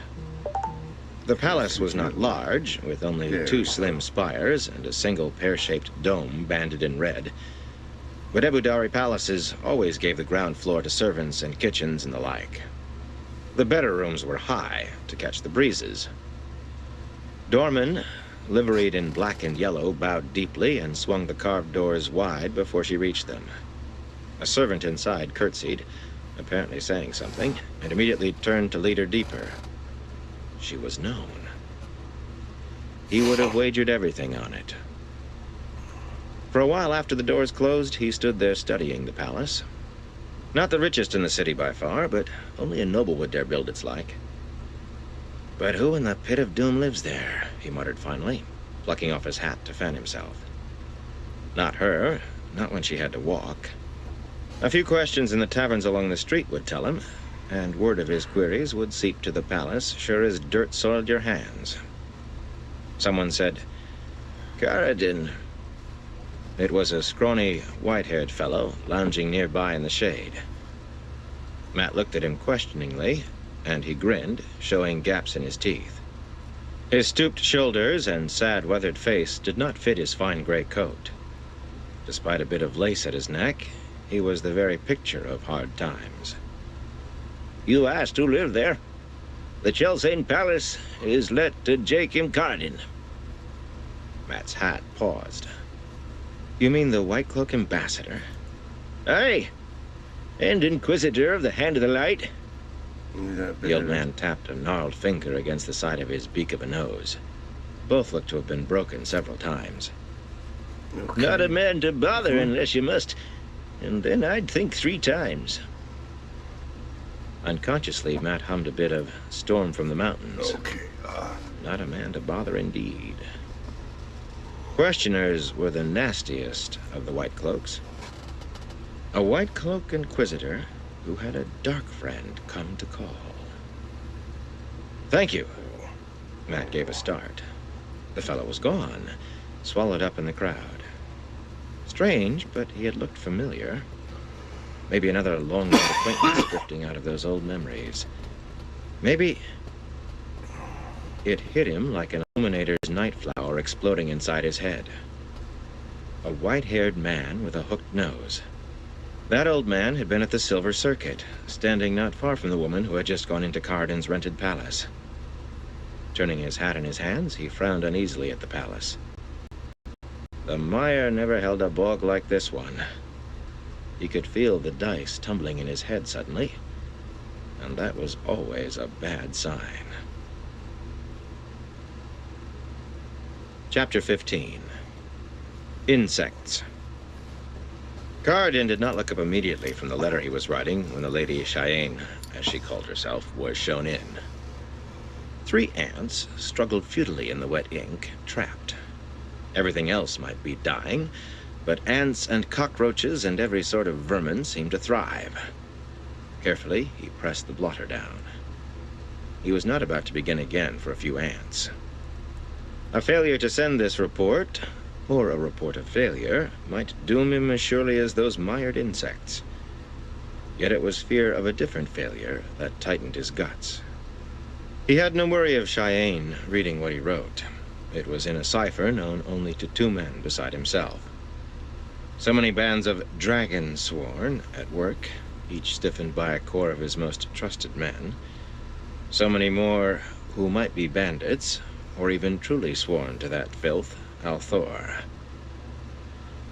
The palace was not large, with only 2 slim spires and a single pear-shaped dome banded in red. But Abu Dhabi palaces always gave the ground floor to servants and kitchens and the like. The better rooms were high, to catch the breezes. Doormen, liveried in black and yellow, bowed deeply and swung the carved doors wide before she reached them. A servant inside curtsied, apparently saying something, and immediately turned to lead her deeper. She was known. He would have wagered everything on it. For a while after the doors closed, he stood there studying the palace. Not the richest in the city by far, but only a noble would dare build its like. But who in the pit of doom lives there? He muttered finally, plucking off his hat to fan himself. Not her, not when she had to walk. A few questions in the taverns along the street would tell him, and word of his queries would seep to the palace, sure as dirt soiled your hands. Someone said, "Karadin." It was a scrawny, white-haired fellow lounging nearby in the shade. Matt looked at him questioningly, and he grinned, showing gaps in his teeth. His stooped shoulders and sad, weathered face did not fit his fine gray coat. Despite a bit of lace at his neck, he was the very picture of hard times. You asked who lived there? The Chelsea Palace is let to Jacob Carradine. Matt's hat paused. You mean the White Cloak ambassador? Aye, and Inquisitor of the Hand of the Light. The old man tapped a gnarled finger against the side of his beak of a nose. Both looked to have been broken several times. Okay. Not a man to bother unless you must, and then I'd think 3 times. Unconsciously, Matt hummed a bit of Storm from the Mountains. Okay. Not a man to bother indeed. Questioners were the nastiest of the White Cloaks. A White Cloak Inquisitor who had a dark friend come to call. Thank you. Matt gave a start. The fellow was gone, swallowed up in the crowd. Strange, but he had looked familiar. Maybe another long-known acquaintance drifting out of those old memories. Maybe it hit him like an illuminator's night flower exploding inside his head. A white-haired man with a hooked nose. That old man had been at the Silver Circuit, standing not far from the woman who had just gone into Carradine's rented palace. Turning his hat in his hands, he frowned uneasily at the palace. The mire never held a bog like this one. He could feel the dice tumbling in his head suddenly, and that was always a bad sign. Chapter 15. Insects. Carradine did not look up immediately from the letter he was writing when the Lady Cheyenne, as she called herself, was shown in. 3 ants struggled futilely in the wet ink, trapped. Everything else might be dying, but ants and cockroaches and every sort of vermin seemed to thrive. Carefully, he pressed the blotter down. He was not about to begin again for a few ants. A failure to send this report, or a report of failure, might doom him as surely as those mired insects. Yet it was fear of a different failure that tightened his guts. He had no worry of Cheyenne reading what he wrote. It was in a cipher known only to 2 men beside himself. So many bands of dragon sworn at work, each stiffened by a corps of his most trusted men. So many more who might be bandits, or even truly sworn to that filth, Althor.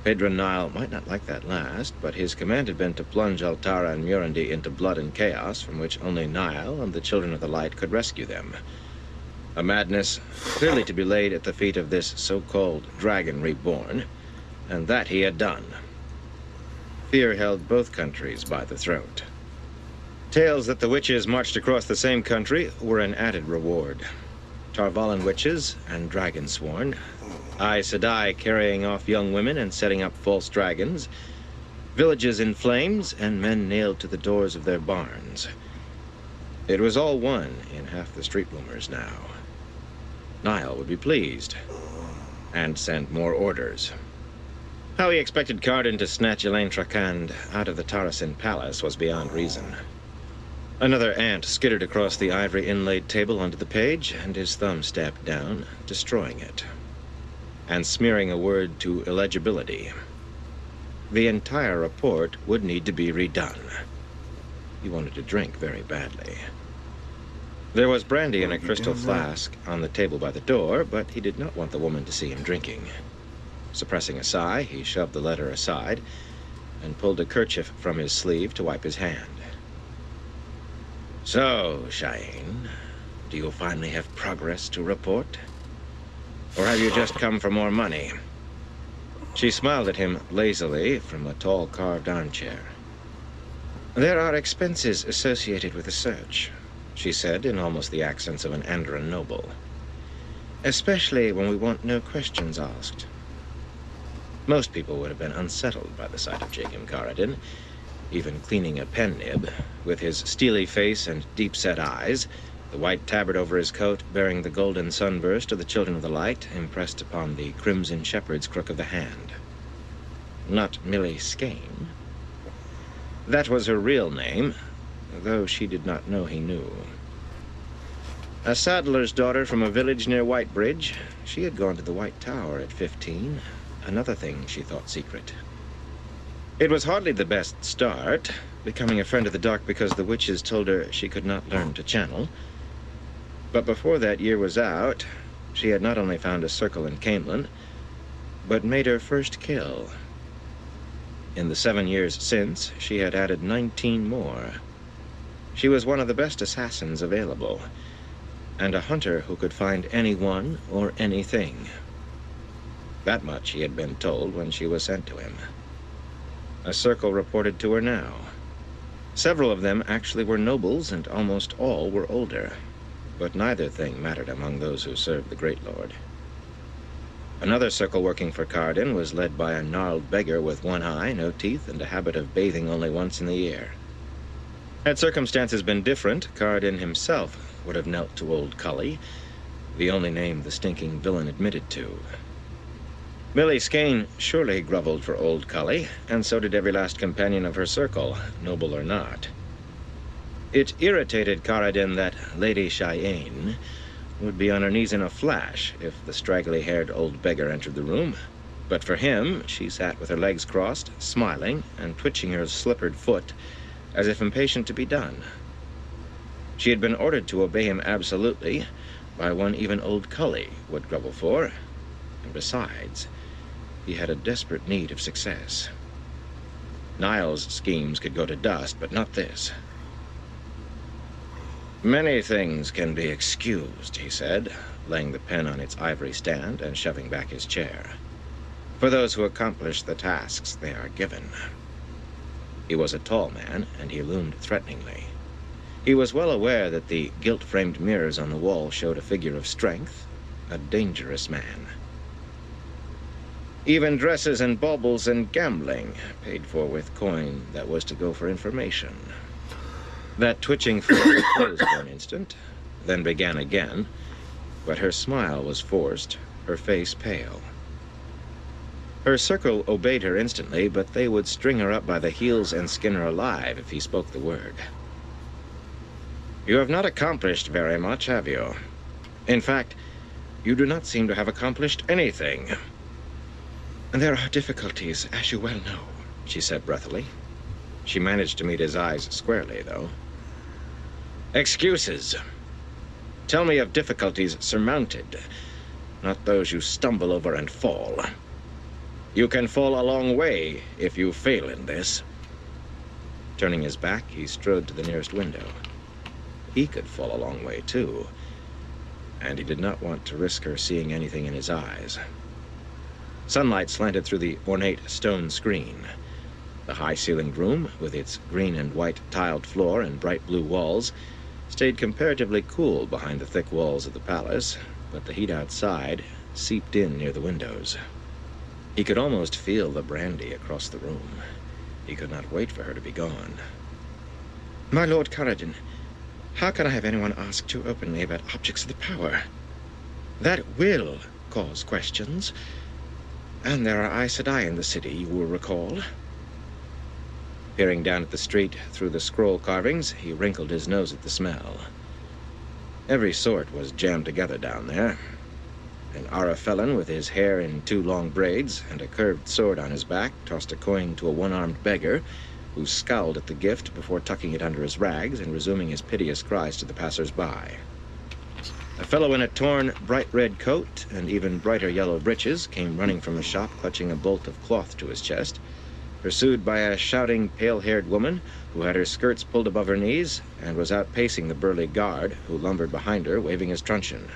Pedro Nile might not like that last, but his command had been to plunge Altara and Murundi into blood and chaos from which only Nile and the Children of the Light could rescue them. A madness clearly to be laid at the feet of this so-called dragon reborn, and that he had done. Fear held both countries by the throat. Tales that the witches marched across the same country were an added reward. Tarvalan witches and dragon sworn, Aes Sedai carrying off young women and setting up false dragons, villages in flames, and men nailed to the doors of their barns. It was all one in half the street rumors now. Nile would be pleased, and send more orders. How he expected Carradine to snatch Elaine Trakand out of the Tarasin Palace was beyond reason. Another ant skittered across the ivory inlaid table onto the page, and his thumb stabbed down, destroying it, and smearing a word to illegibility. The entire report would need to be redone. He wanted to drink very badly. There was brandy in a crystal flask on the table by the door, but he did not want the woman to see him drinking. Suppressing a sigh, he shoved the letter aside and pulled a kerchief from his sleeve to wipe his hand. So, Cheyenne, do you finally have progress to report? Or have you just come for more money? She smiled at him lazily from a tall carved armchair. There are expenses associated with the search, she said in almost the accents of an Andran noble. Especially when we want no questions asked. Most people would have been unsettled by the sight of Jacob Carradine, even cleaning a pen nib, with his steely face and deep-set eyes, the white tabard over his coat bearing the golden sunburst of the Children of the Light impressed upon the crimson shepherd's crook of the hand. Not Millie Skane. That was her real name, though she did not know he knew. A saddler's daughter from a village near Whitebridge, she had gone to the White Tower at 15, another thing she thought secret. It was hardly the best start, becoming a friend of the dark because the witches told her she could not learn to channel. But before that year was out, she had not only found a circle in Camelin, but made her first kill. In the 7 years since, she had added 19 more. She was one of the best assassins available, and a hunter who could find anyone or anything. That much he had been told when she was sent to him. A circle reported to her now. Several of them actually were nobles, and almost all were older. But neither thing mattered among those who served the Great Lord. Another circle working for Cardin was led by a gnarled beggar with one eye, no teeth, and a habit of bathing only once in the year. Had circumstances been different, Cardin himself would have knelt to old Cully, the only name the stinking villain admitted to. Millie Skane surely groveled for old Cully, and so did every last companion of her circle, noble or not. It irritated Caradin that Lady Cheyenne would be on her knees in a flash if the straggly-haired old beggar entered the room. But for him, she sat with her legs crossed, smiling, and twitching her slippered foot, as if impatient to be done. She had been ordered to obey him absolutely by one even old Cully would grovel for, and besides, he had a desperate need of success. Niall's schemes could go to dust, but not this. Many things can be excused, he said, laying the pen on its ivory stand and shoving back his chair, for those who accomplish the tasks they are given. He was a tall man, and he loomed threateningly. He was well aware that the gilt-framed mirrors on the wall showed a figure of strength, a dangerous man. Even dresses and baubles and gambling, paid for with coin that was to go for information. That twitching foot closed for an instant, then began again, but her smile was forced, her face pale. Her circle obeyed her instantly, but they would string her up by the heels and skin her alive if he spoke the word. You have not accomplished very much, have you? In fact, you do not seem to have accomplished anything. There are difficulties, as you well know, she said breathily. She managed to meet his eyes squarely, though. Excuses. Tell me of difficulties surmounted, not those you stumble over and fall. You can fall a long way if you fail in this. Turning his back, he strode to the nearest window. He could fall a long way, too, and he did not want to risk her seeing anything in his eyes. Sunlight slanted through the ornate stone screen. The high-ceilinged room, with its green and white tiled floor and bright blue walls, stayed comparatively cool behind the thick walls of the palace, but the heat outside seeped in near the windows. He could almost feel the brandy across the room. He could not wait for her to be gone. My Lord Caradin, how can I have anyone ask too openly about objects of the power? That will cause questions. And there are Aes Sedai in the city, you will recall. Peering down at the street through the scroll carvings, he wrinkled his nose at the smell. Every sort was jammed together down there. An Arafellan with his hair in 2 long braids and a curved sword on his back tossed a coin to a one-armed beggar, who scowled at the gift before tucking it under his rags and resuming his piteous cries to the passers-by. A fellow in a torn, bright red coat and even brighter yellow breeches came running from a shop clutching a bolt of cloth to his chest, pursued by a shouting, pale-haired woman who had her skirts pulled above her knees and was outpacing the burly guard who lumbered behind her, waving his truncheon.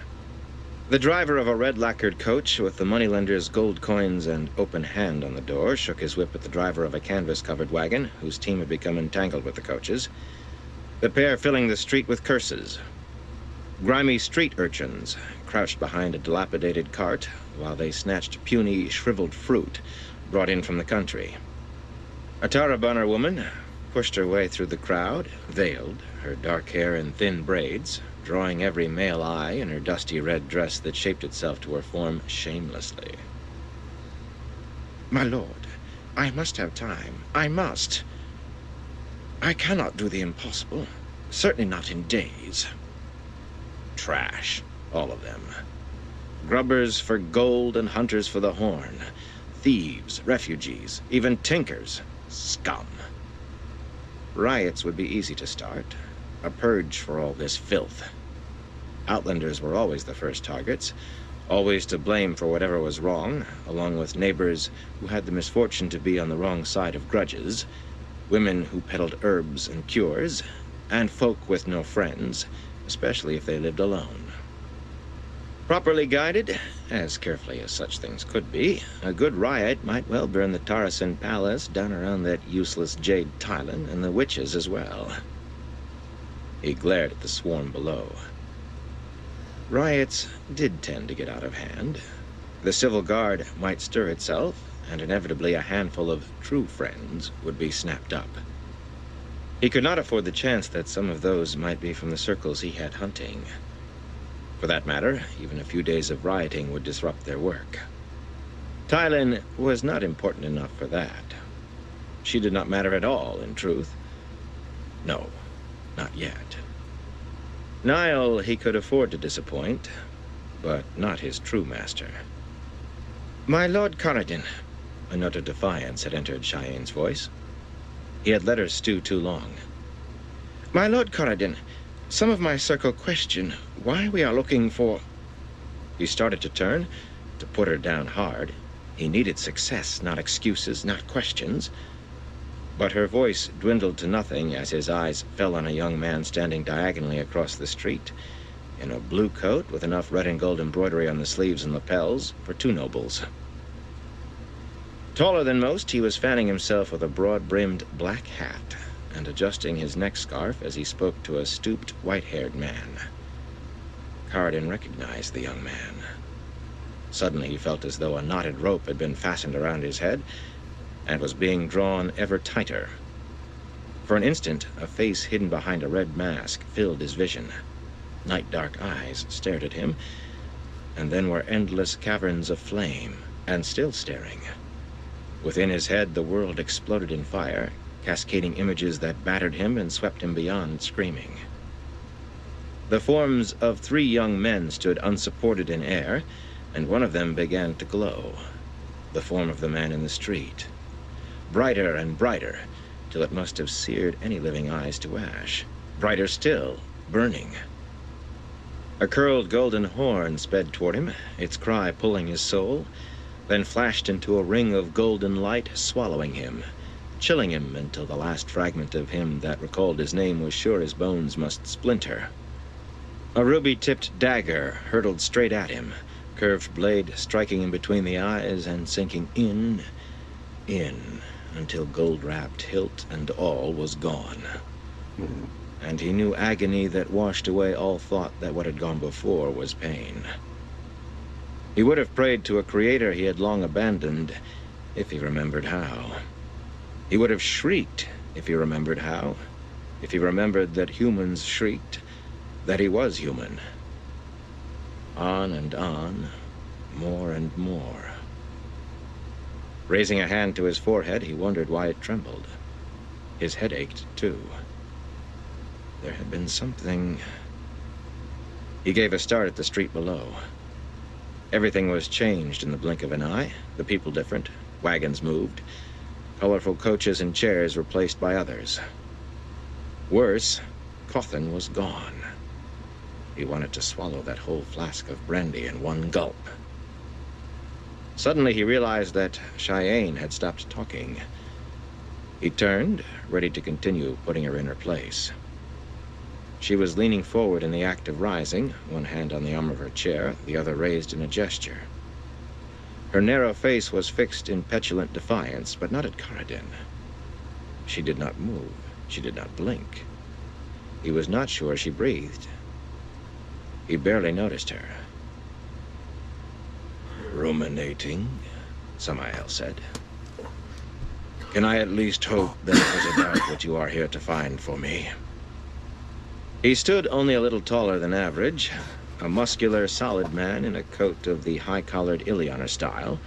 The driver of a red-lacquered coach with the moneylender's gold coins and open hand on the door shook his whip at the driver of a canvas-covered wagon whose team had become entangled with the coaches, the pair filling the street with curses. Grimy street urchins crouched behind a dilapidated cart while they snatched puny, shriveled fruit brought in from the country. A Tarabunner woman pushed her way through the crowd, veiled, her dark hair in thin braids, drawing every male eye in her dusty red dress that shaped itself to her form shamelessly. My lord, I must have time. I must. I cannot do the impossible. Certainly not in days. Trash, all of them. Grubbers for gold and hunters for the horn. Thieves, refugees, even tinkers. Scum. Riots would be easy to start. A purge for all this filth. Outlanders were always the first targets, always to blame for whatever was wrong, along with neighbors who had the misfortune to be on the wrong side of grudges, women who peddled herbs and cures, and folk with no friends, especially if they lived alone. Properly guided, as carefully as such things could be, a good riot might well burn the Tarasin Palace down around that useless Jade Tylan and the witches as well. He glared at the swarm below. Riots did tend to get out of hand. The civil guard might stir itself, and inevitably a handful of true friends would be snapped up. He could not afford the chance that some of those might be from the circles he had hunting. For that matter, even a few days of rioting would disrupt their work. Tylan was not important enough for that. She did not matter at all, in truth. No, not yet. Niall he could afford to disappoint, but not his true master. "My Lord Corridon," a note of defiance had entered Cheyenne's voice. He had let her stew too long. "My Lord Corridon, some of my circle question why we are looking for—" He started to turn, to put her down hard. He needed success, not excuses, not questions. But her voice dwindled to nothing as his eyes fell on a young man standing diagonally across the street, in a blue coat with enough red and gold embroidery on the sleeves and lapels for two nobles. Taller than most, he was fanning himself with a broad-brimmed black hat and adjusting his neck scarf as he spoke to a stooped, white-haired man. Corridon recognized the young man. Suddenly he felt as though a knotted rope had been fastened around his head and was being drawn ever tighter. For an instant, a face hidden behind a red mask filled his vision. Night-dark eyes stared at him, and then were endless caverns of flame, and still staring. Within his head, the world exploded in fire, cascading images that battered him and swept him beyond, screaming. The forms of three young men stood unsupported in air, and one of them began to glow. The form of the man in the street. Brighter and brighter, till it must have seared any living eyes to ash. Brighter still, burning. A curled golden horn sped toward him, its cry pulling his soul, then flashed into a ring of golden light, swallowing him, chilling him until the last fragment of him that recalled his name was sure his bones must splinter. A ruby-tipped dagger hurtled straight at him, curved blade striking him between the eyes and sinking in, until gold-wrapped hilt and all was gone. And he knew agony that washed away all thought that what had gone before was pain. He would have prayed to a creator he had long abandoned, if he remembered how. He would have shrieked if he remembered how, if he remembered that humans shrieked, that he was human. On and on, more and more. Raising a hand to his forehead, he wondered why it trembled. His head ached, too. There had been something... He gave a start at the street below. Everything was changed in the blink of an eye, the people different, wagons moved, colorful coaches and chairs replaced by others. Worse, Cawthon was gone. He wanted to swallow that whole flask of brandy in one gulp. Suddenly he realized that Cheyenne had stopped talking. He turned, ready to continue putting her in her place. She was leaning forward in the act of rising, one hand on the arm of her chair, the other raised in a gesture. Her narrow face was fixed in petulant defiance, but not at Corridon. She did not move. She did not blink. He was not sure she breathed. He barely noticed her. "Ruminating," Samael said. "Can I at least hope that it was about what you are here to find for me?" He stood only a little taller than average, a muscular, solid man in a coat of the high-collared Ilianer style,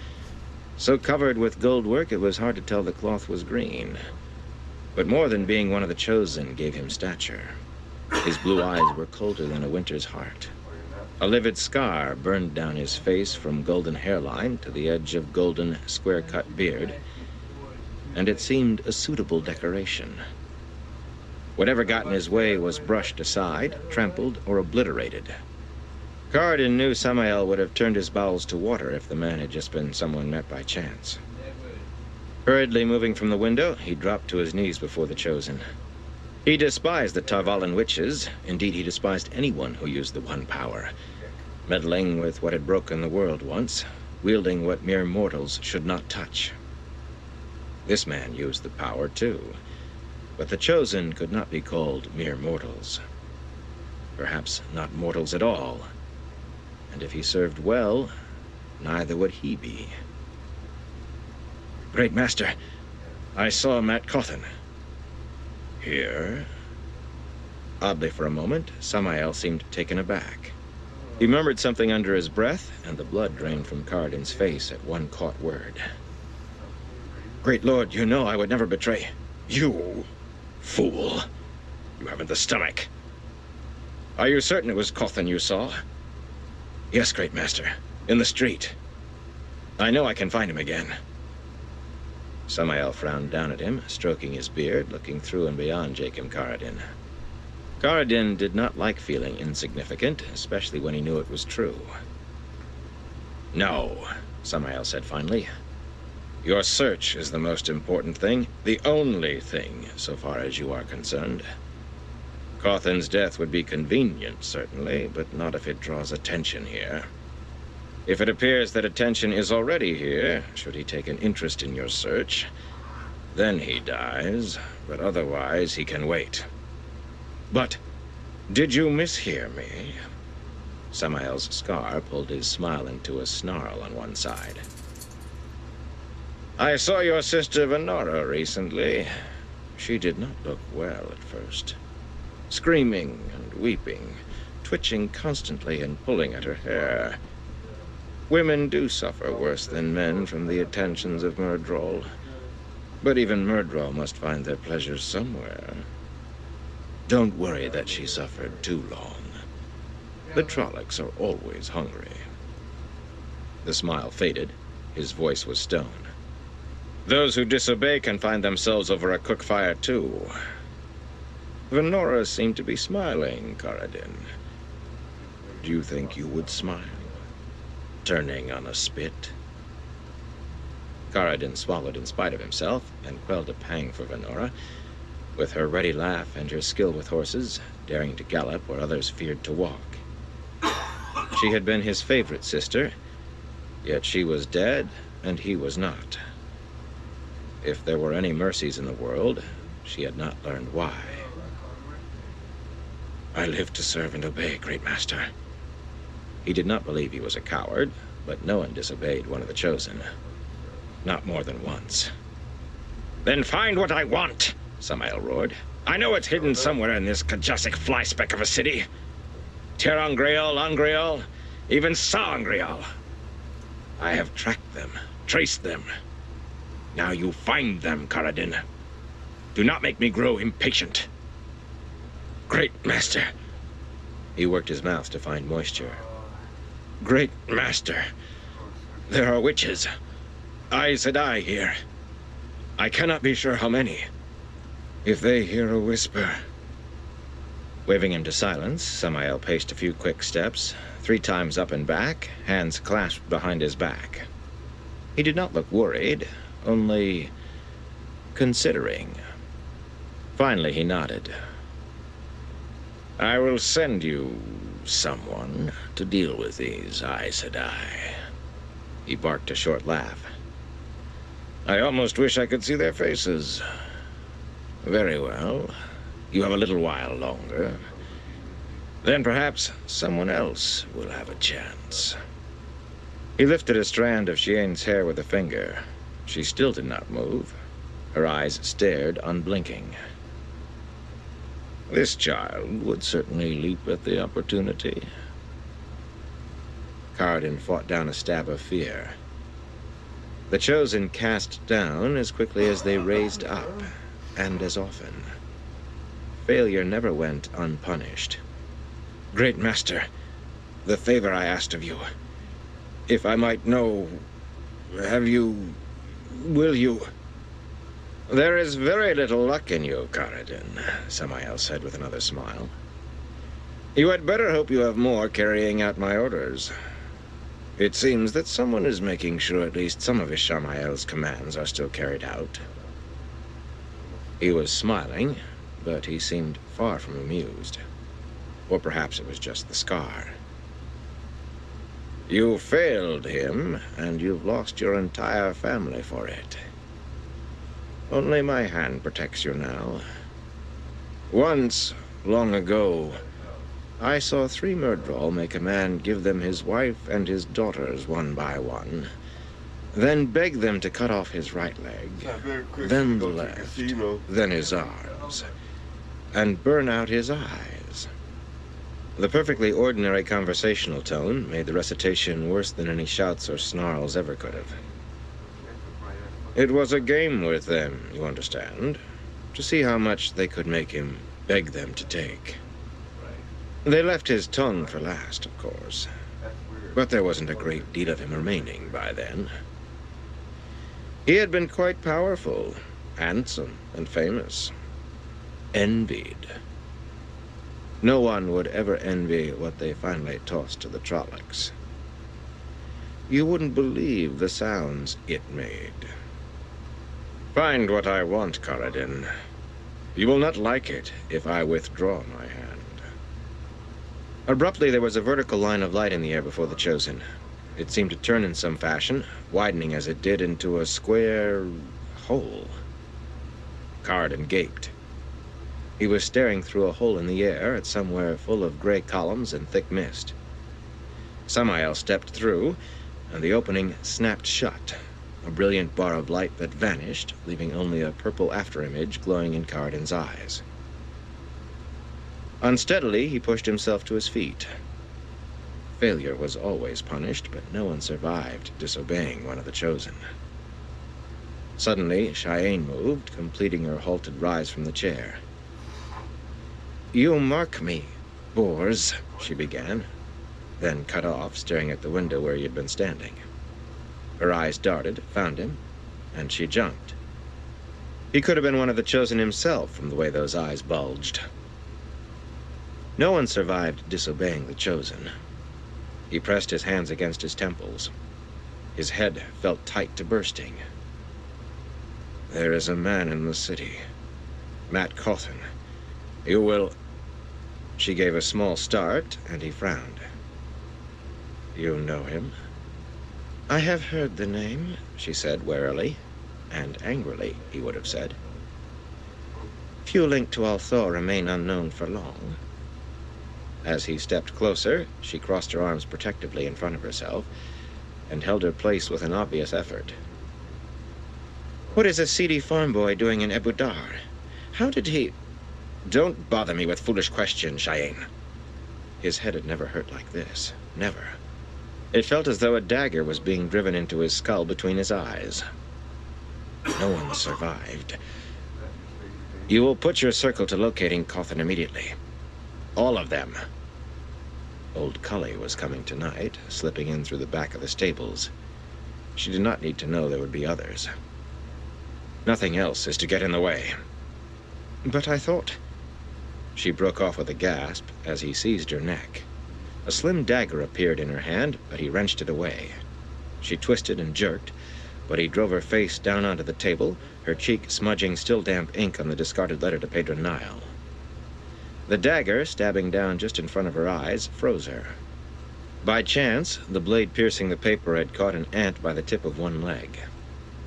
so covered with gold work it was hard to tell the cloth was green. But more than being one of the chosen gave him stature. His blue eyes were colder than a winter's heart. A livid scar burned down his face from golden hairline to the edge of golden, square-cut beard. and it seemed a suitable decoration. Whatever got in his way was brushed aside, trampled, or obliterated. Karadin knew Samael would have turned his bowels to water if the man had just been someone met by chance. Hurriedly moving from the window, he dropped to his knees before the Chosen. He despised the Tarvalan witches. Indeed, he despised anyone who used the One Power, meddling with what had broken the world once, wielding what mere mortals should not touch. This man used the power, too, but the Chosen could not be called mere mortals. Perhaps not mortals at all. And if he served well, neither would he be. Great Master, I saw Matt Cawthon. Here? Oddly, for a moment, Samael seemed taken aback. He murmured something under his breath, and the blood drained from Karadin's face at one caught word. Great Lord, you know I would never betray. You fool. You haven't the stomach. Are you certain it was Cawthon you saw? Yes, Great Master. In the street. I know I can find him again. Samael frowned down at him, stroking his beard, looking through and beyond Jacob Karadin. Karadin did not like feeling insignificant, especially when he knew it was true. No, Samael said finally. Your search is the most important thing, the only thing, so far as you are concerned. Cawthon's death would be convenient, certainly, but not if it draws attention here. If it appears that attention is already here, should he take an interest in your search, then he dies, but otherwise he can wait. But did you mishear me? Samael's scar pulled his smile into a snarl on one side. I saw your sister Venora recently. She did not look well at first. Screaming and weeping, twitching constantly and pulling at her hair. Women do suffer worse than men from the attentions of Myrddraal. But even Myrddraal must find their pleasure somewhere. Don't worry that she suffered too long. The Trollocs are always hungry. The smile faded. His voice was stone. Those who disobey can find themselves over a cook fire too. Venora seemed to be smiling, Karadin. Do you think you would smile? Turning on a spit? Karadin swallowed in spite of himself and quelled a pang for Venora. With her ready laugh and her skill with horses, daring to gallop where others feared to walk. She had been his favorite sister, yet she was dead and he was not. If there were any mercies in the world, she had not learned why. I live to serve and obey, Great Master. He did not believe he was a coward, but no one disobeyed one of the Chosen. Not more than once. Then find what I want, Samael roared. I know it's hidden somewhere in this Kajasic flyspeck of a city. Terangreal, Angreal, even Sangreal. I have tracked them, traced them. Now you find them, Karadin. Do not make me grow impatient. Great Master. He worked his mouth to find moisture. Great Master. There are witches. Aes Sedai here. I cannot be sure how many. If they hear a whisper... Waving him to silence, Samael paced a few quick steps, 3 times up and back, hands clasped behind his back. He did not look worried, only considering. Finally, he nodded. I will send you someone to deal with these Aes Sedai. He barked a short laugh. I almost wish I could see their faces. Very well. You have a little while longer. Then perhaps someone else will have a chance. He lifted a strand of Shien's hair with a finger. She still did not move. Her eyes stared, unblinking. This child would certainly leap at the opportunity. Karadin fought down a stab of fear. The Chosen cast down as quickly as they raised up, and as often. Failure never went unpunished. Great Master, the favor I asked of you. If I might know, will you... There is very little luck in you, Karadin, Samael said with another smile. You had better hope you have more carrying out my orders. It seems that someone is making sure at least some of Ishamael's commands are still carried out. He was smiling, but he seemed far from amused. Or perhaps it was just the scar. You failed him, and you've lost your entire family for it. Only my hand protects you now. Once, long ago, I saw 3 Myrddraal make a man give them his wife and his daughters one by one, then beg them to cut off his right leg, then the left, then his arms, and burn out his eyes. The perfectly ordinary conversational tone made the recitation worse than any shouts or snarls ever could have. It was a game with them, you understand, to see how much they could make him beg them to take. They left his tongue for last, of course, but there wasn't a great deal of him remaining by then. He had been quite powerful, handsome, and famous. Envied. No one would ever envy what they finally tossed to the Trollocs. You wouldn't believe the sounds it made. Find what I want, Karadin. You will not like it if I withdraw my hand. Abruptly, there was a vertical line of light in the air before the Chosen. It seemed to turn in some fashion, widening as it did into a square hole. Karadin gaped. He was staring through a hole in the air at somewhere full of gray columns and thick mist. Samael stepped through, and the opening snapped shut, a brilliant bar of light that vanished, leaving only a purple afterimage glowing in Karadin's eyes. Unsteadily, he pushed himself to his feet. Failure was always punished, but no one survived disobeying one of the Chosen. Suddenly, Cheyenne moved, completing her halted rise from the chair. You mark me, Boars, she began, then cut off, staring at the window where he had been standing. Her eyes darted, found him, and she jumped. He could have been one of the Chosen himself from the way those eyes bulged. No one survived disobeying the Chosen. He pressed his hands against his temples. His head felt tight to bursting. There is a man in the city, Matt Cawthon. You will... She gave a small start, and he frowned. You know him? I have heard the name, she said warily, and angrily, he would have said. Few linked to Althor remain unknown for long. As he stepped closer, she crossed her arms protectively in front of herself and held her place with an obvious effort. What is a seedy farm boy doing in Abu Dar? How did he... Don't bother me with foolish questions, Cheyenne. His head had never hurt like this. Never. It felt as though a dagger was being driven into his skull between his eyes. No one survived. You will put your circle to locating Cawthon immediately. All of them. Old Cully was coming tonight, slipping in through the back of the stables. She did not need to know there would be others. Nothing else is to get in the way. But I thought... She broke off with a gasp as he seized her neck. A slim dagger appeared in her hand, but he wrenched it away. She twisted and jerked, but he drove her face down onto the table, her cheek smudging still damp ink on the discarded letter to Pedro Nile. The dagger, stabbing down just in front of her eyes, froze her. By chance, the blade piercing the paper had caught an ant by the tip of one leg.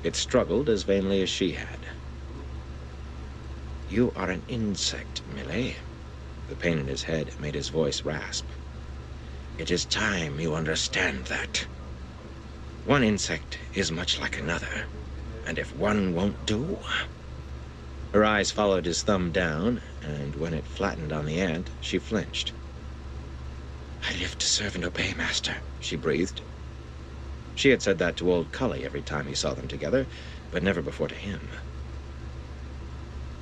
It struggled as vainly as she had. You are an insect, Millie. The pain in his head made his voice rasp. It is time you understand that. One insect is much like another, and if one won't do... Her eyes followed his thumb down, and when it flattened on the ant, she flinched. I live to serve and obey, Master, she breathed. She had said that to old Cully every time he saw them together, but never before to him.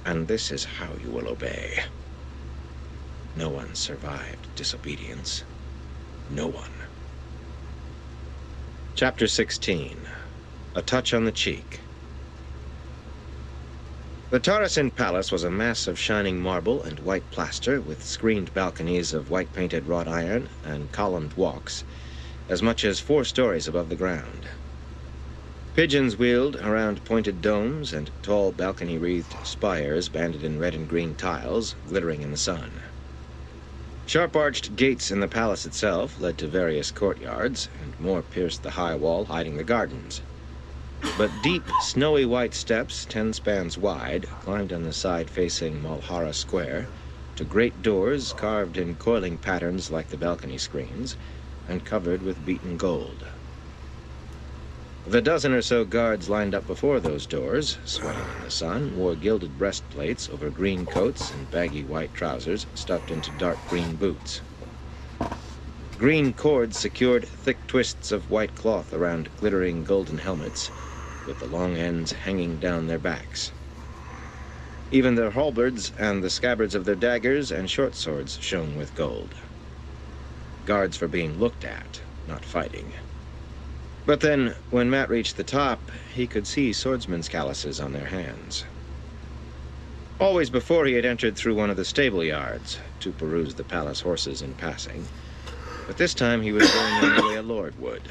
And this is how you will obey. No one survived disobedience. No one. Chapter 16. A Touch on the Cheek. The Tarasin Palace was a mass of shining marble and white plaster with screened balconies of white-painted wrought iron and columned walks, as much as 4 stories above the ground. Pigeons wheeled around pointed domes and tall balcony-wreathed spires banded in red and green tiles, glittering in the sun. Sharp-arched gates in the palace itself led to various courtyards, and more pierced the high wall hiding the gardens. But deep, snowy white steps, 10 spans wide, climbed on the side facing Malhara Square to great doors carved in coiling patterns like the balcony screens and covered with beaten gold. The dozen or so guards lined up before those doors, sweating in the sun, wore gilded breastplates over green coats and baggy white trousers stuffed into dark green boots. Green cords secured thick twists of white cloth around glittering golden helmets, with the long ends hanging down their backs. Even their halberds and the scabbards of their daggers and short swords shone with gold. Guards for being looked at, not fighting. But then, when Matt reached the top, he could see swordsmen's calluses on their hands. Always before he had entered through one of the stable yards to peruse the palace horses in passing, but this time he was going in the way a lord would,